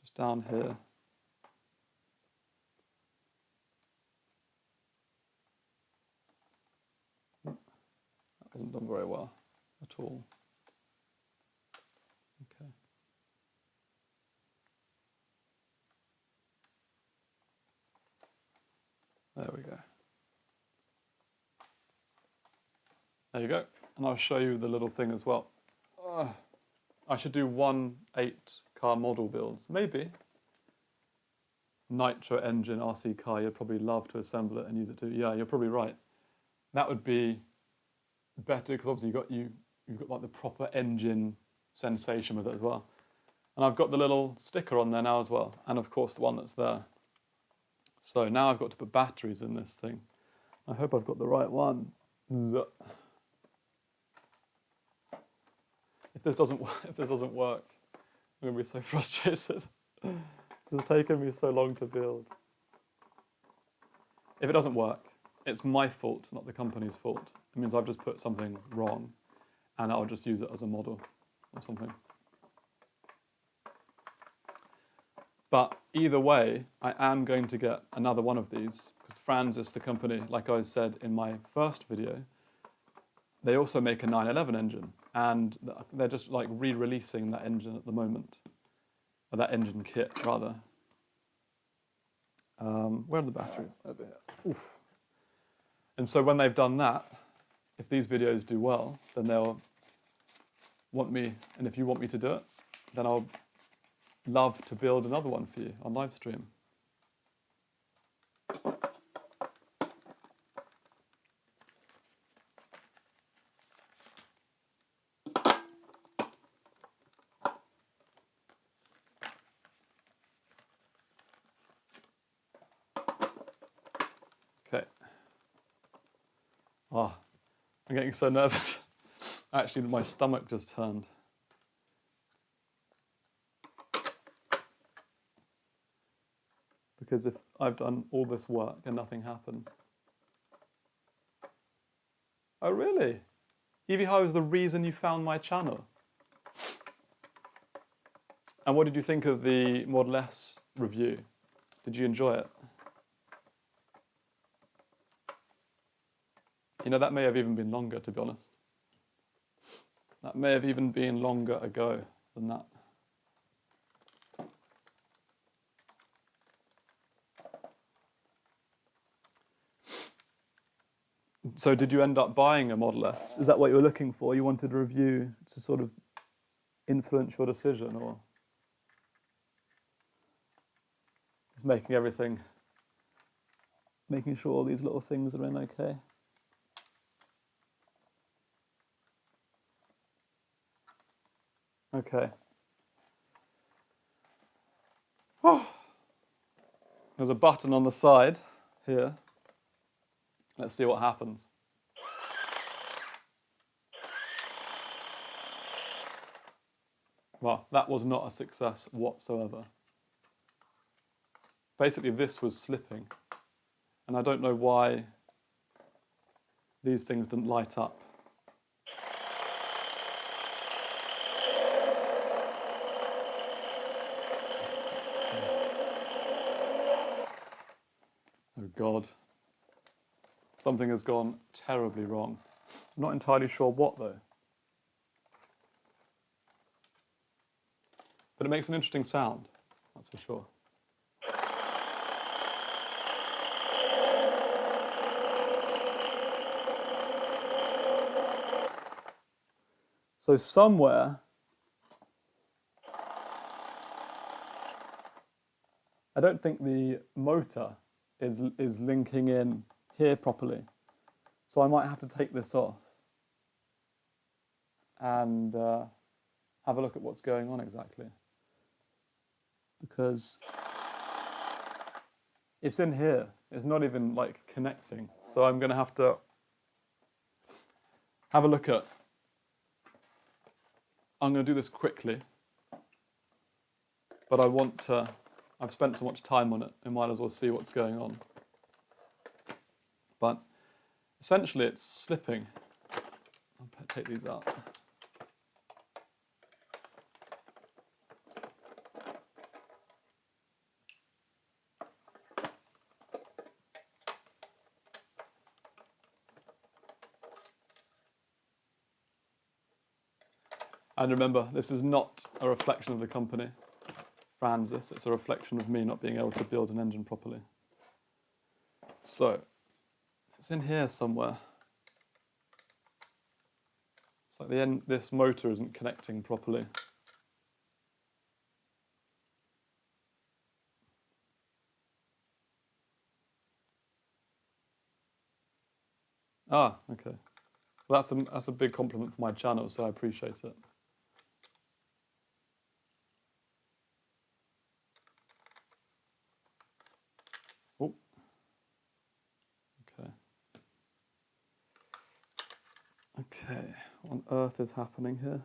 just down here. That wasn't done very well at all. Okay. There we go. There you go. And I'll show you the little thing as well. I should do 1 8-car model builds, maybe. Nitro engine RC car, you'd probably love to assemble it and use it too. Yeah, you're probably right. That would be better because obviously you've got like the proper engine sensation with it as well. And I've got the little sticker on there now as well, and of course the one that's there. So now I've got to put batteries in this thing. I hope I've got the right one. If this doesn't work, I'm going to be so frustrated. This has taken me so long to build. If it doesn't work, it's my fault, not the company's fault. It means I've just put something wrong, and I'll just use it as a model or something. But either way, I am going to get another one of these, because Franzis, the company, like I said in my first video, they also make a 911 engine, and they're just like re-releasing that engine at the moment, or that engine kit rather. Where are the batteries? Over here. Oof. And so when they've done that, if these videos do well, then they'll want me, and if you want me to do it, then I'll love to build another one for you on Livestream. Okay. Oh, I'm getting so nervous. Actually, my stomach just turned. Because if I've done all this work and nothing happens. Oh, really? EV Hire was the reason you found my channel. And what did you think of the Model S review? Did you enjoy it? You know, that may have even been longer, to be honest. That may have even been longer ago than that. So did you end up buying a Model S? Is that what you were looking for? You wanted a review to sort of influence your decision, or just making sure all these little things are in okay? Okay. Oh, There's a button on the side here. Let's see what happens. Well, that was not a success whatsoever. Basically, this was slipping, and I don't know why these things didn't light up. Oh God. Something has gone terribly wrong. I'm not entirely sure what though. But it makes an interesting sound, that's for sure. So somewhere, I don't think the motor is linking in here properly. So I might have to take this off and have a look at what's going on exactly. Because it's in here. It's not even like connecting. So I'm going to have a look at. I'm going to do this quickly. But I want to. I've spent so much time on it. I might as well see what's going on. But essentially, it's slipping. I'll take these out. And remember, this is not a reflection of the company, Franzis. It's a reflection of me not being able to build an engine properly. So, it's in here somewhere. It's like this motor isn't connecting properly. Ah, okay. Well, that's a big compliment for my channel, so I appreciate it. Oh. Okay. Okay, what on earth is happening here?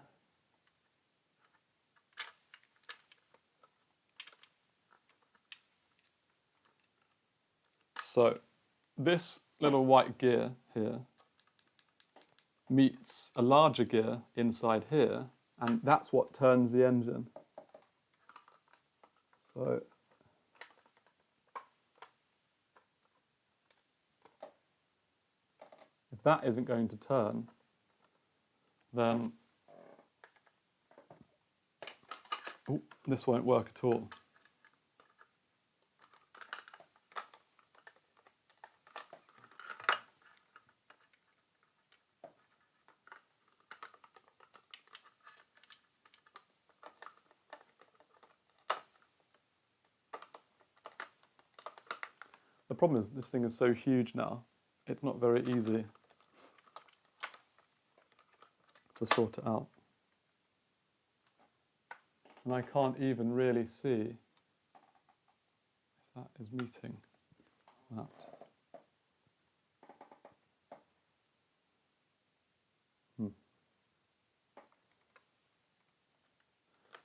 So, this little white gear here meets a larger gear inside here, and that's what turns the engine. So, if that isn't going to turn, then this won't work at all. The problem is this thing is so huge now, it's not very easy to sort it out. And I can't even really see if that is meeting that.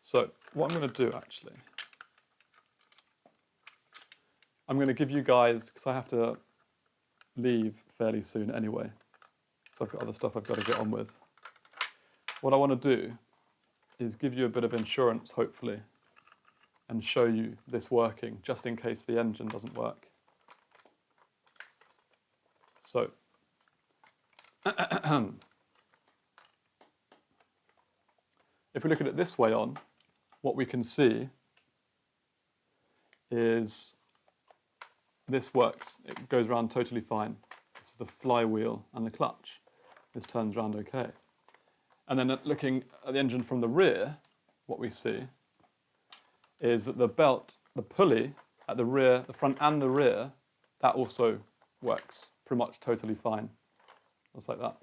So what I'm going to do actually, I'm going to give you guys, because I have to leave fairly soon anyway, so I've got other stuff I've got to get on with. What I want to do is give you a bit of insurance, hopefully, and show you this working, just in case the engine doesn't work. So, if we look at it this way on, what we can see is this works. It goes around totally fine. This is the flywheel and the clutch. This turns around okay. And then looking at the engine from the rear, what we see is that the belt, the pulley at the rear, the front and the rear, that also works pretty much totally fine. Just like that.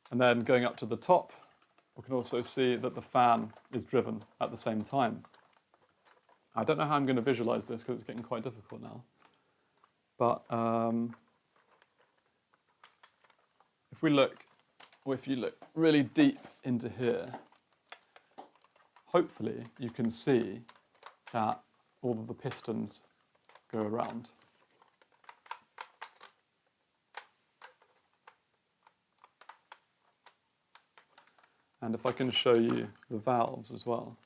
And then going up to the top, we can also see that the fan is driven at the same time. I don't know how I'm going to visualize this because it's getting quite difficult now. But if you look really deep into here, hopefully you can see that all of the pistons go around. And if I can show you the valves as well.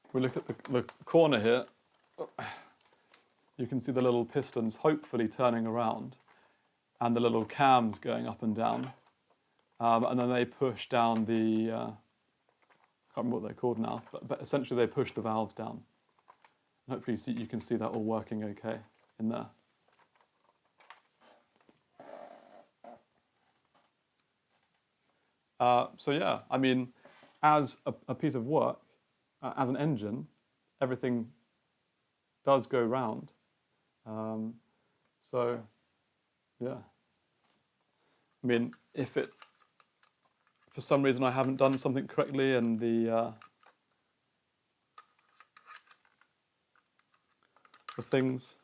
If we look at the corner here, you can see the little pistons hopefully turning around and the little cams going up and down. And then they push down the, I can't remember what they're called now, but essentially they push the valves down. And hopefully you can see that all working okay in there. So yeah, I mean, as a piece of work, as an engine, everything does go round. So yeah, I mean, if for some reason I haven't done something correctly and the things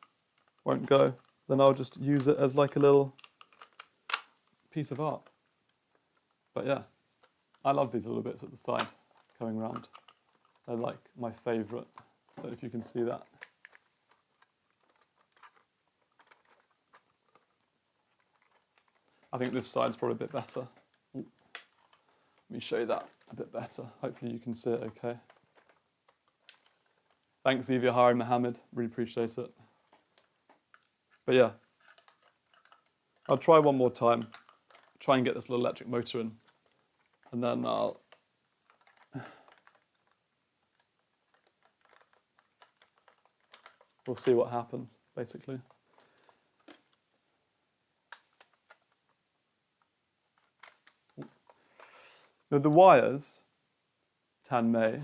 won't go, then I'll just use it as like a little piece of art. But yeah, I love these little bits at the side coming round. They're like my favourite. I don't know if you can see that. I think this side's probably a bit better. Ooh. Let me show you that a bit better. Hopefully you can see it okay. Thanks, Evia Hari Mohammed. Really appreciate it. But yeah, I'll try one more time. Try and get this little electric motor in. And then we'll see what happens, basically. With the wires, Tan Mei,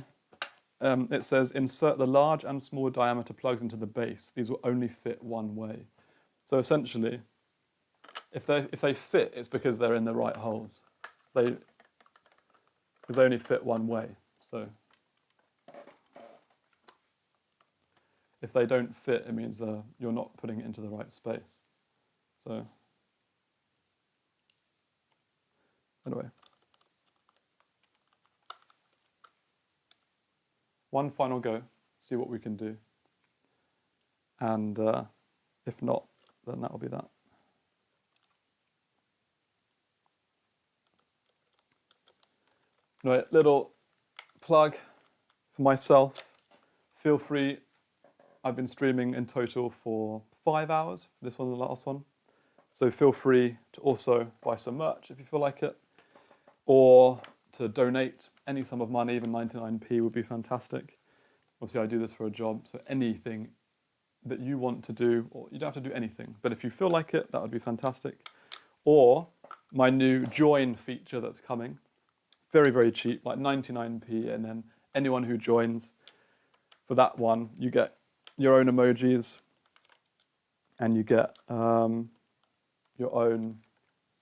it says insert the large and small diameter plugs into the base. These will only fit one way. So essentially, if they fit, it's because they're in the right holes. Because they only fit one way. So if they don't fit, it means you're not putting it into the right space. So anyway, one final go, see what we can do. And if not, then that'll be that. Anyway, little plug for myself. Feel free. I've been streaming in total for 5 hours. This was the last one. So feel free to also buy some merch if you feel like it, or to donate any sum of money, even 99p would be fantastic. Obviously, I do this for a job, so anything that you want to do, or you don't have to do anything, but if you feel like it, that would be fantastic. Or my new join feature that's coming. Very, very cheap, like 99p, and then anyone who joins for that one, you get your own emojis, and you get your own,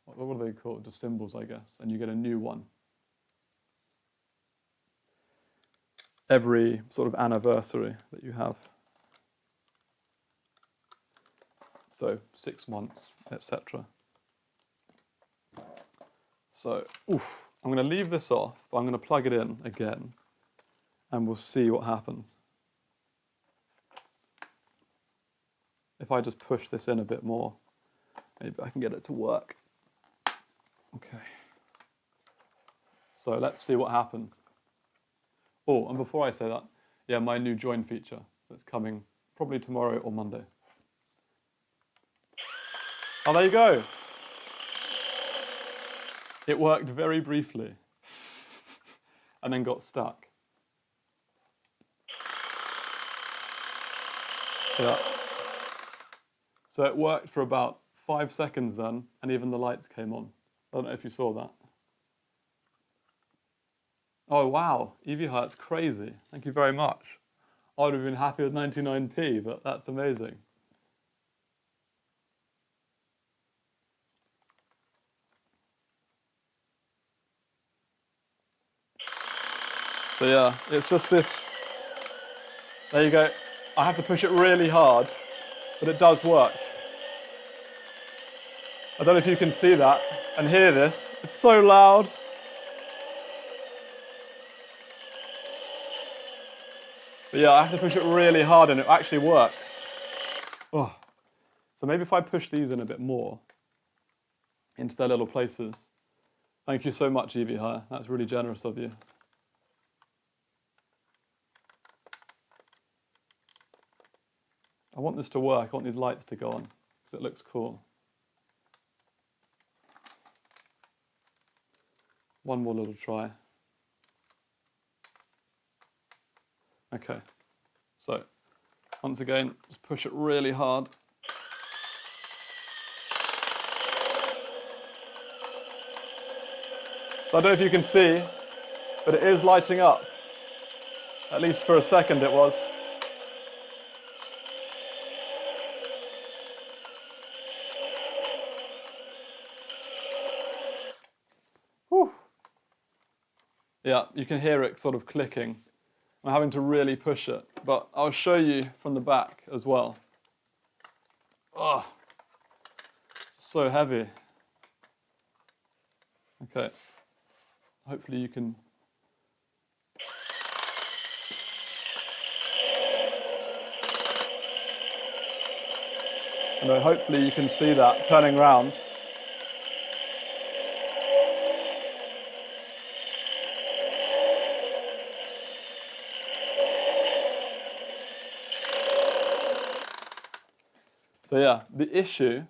what are they called? Just symbols, I guess, and you get a new one every sort of anniversary that you have. So 6 months, etc. So, I'm going to leave this off, but I'm going to plug it in again, and we'll see what happens. If I just push this in a bit more, maybe I can get it to work. Okay. So let's see what happens. Oh, and before I say that, yeah, my new join feature that's coming probably tomorrow or Monday. Oh, there you go. It worked very briefly and then got stuck. Yeah. So it worked for about 5 seconds then, and even the lights came on. I don't know if you saw that. Oh, wow. Evie, that's crazy. Thank you very much. I would have been happy with 99p, but that's amazing. So yeah, it's just this, there you go. I have to push it really hard, but it does work. I don't know if you can see that and hear this. It's so loud. But yeah, I have to push it really hard and it actually works. Oh. So maybe if I push these in a bit more into their little places. Thank you so much, EV Hire. That's really generous of you. I want this to work. I want these lights to go on because it looks cool. One more little try. Okay, so once again, just push it really hard. So I don't know if you can see, but it is lighting up. At least for a second it was. Whew. Yeah, you can hear it sort of clicking. I'm having to really push it, but I'll show you from the back as well. Oh, it's so heavy. Okay, hopefully you can. And hopefully you can see that turning around. So yeah, the issue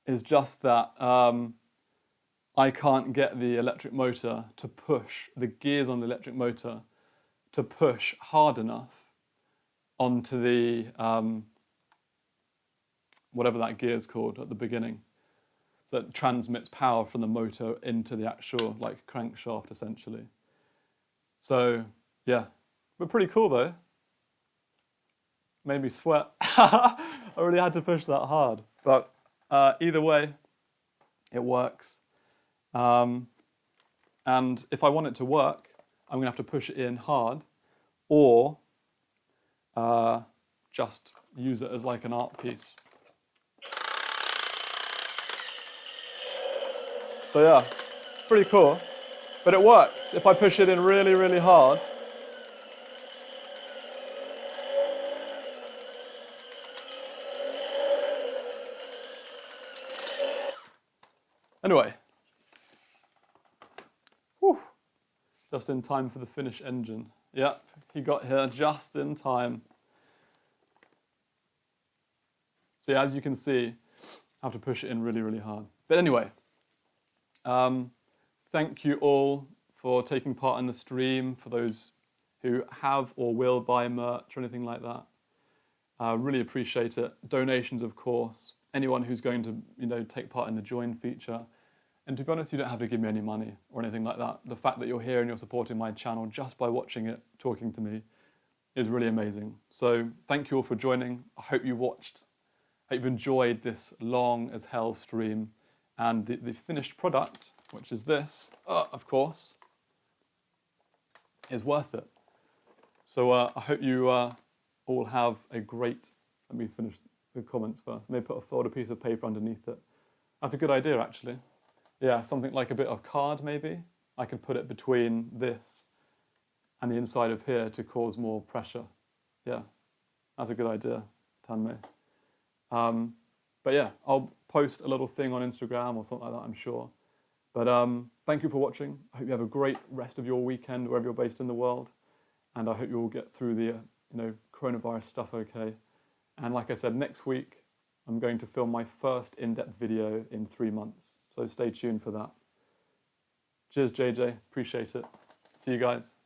is just that I can't get the electric motor to push, the gears on the electric motor to push hard enough onto the, whatever that gear is called at the beginning. So that transmits power from the motor into the actual like crankshaft essentially. So yeah, but pretty cool though. Made me sweat. I really had to push that hard. But either way, it works. And if I want it to work, I'm going to have to push it in hard or just use it as like an art piece. So yeah, it's pretty cool. But it works. If I push it in really, really hard, anyway, whew, just in time for the Finnish engine. Yep, he got here just in time. So yeah, as you can see, I have to push it in really, really hard. But anyway, thank you all for taking part in the stream, for those who have or will buy merch or anything like that. I really appreciate it. Donations, of course. Anyone who's going to, take part in the join feature. And to be honest, you don't have to give me any money or anything like that. The fact that you're here and you're supporting my channel just by watching it, talking to me, is really amazing. So thank you all for joining. I hope you watched. I hope you've enjoyed this long as hell stream. And the finished product, which is this, of course, is worth it. So I hope you all have a great, let me finish the comments first. Maybe fold a piece of paper underneath it. That's a good idea, actually. Yeah, something like a bit of card, maybe. I can put it between this and the inside of here to cause more pressure. Yeah, that's a good idea, Tanmay. But yeah, I'll post a little thing on Instagram or something like that, I'm sure. But thank you for watching. I hope you have a great rest of your weekend, wherever you're based in the world. And I hope you all get through the coronavirus stuff okay. And like I said, next week, I'm going to film my first in-depth video in 3 months. So stay tuned for that. Cheers, JJ. Appreciate it. See you guys.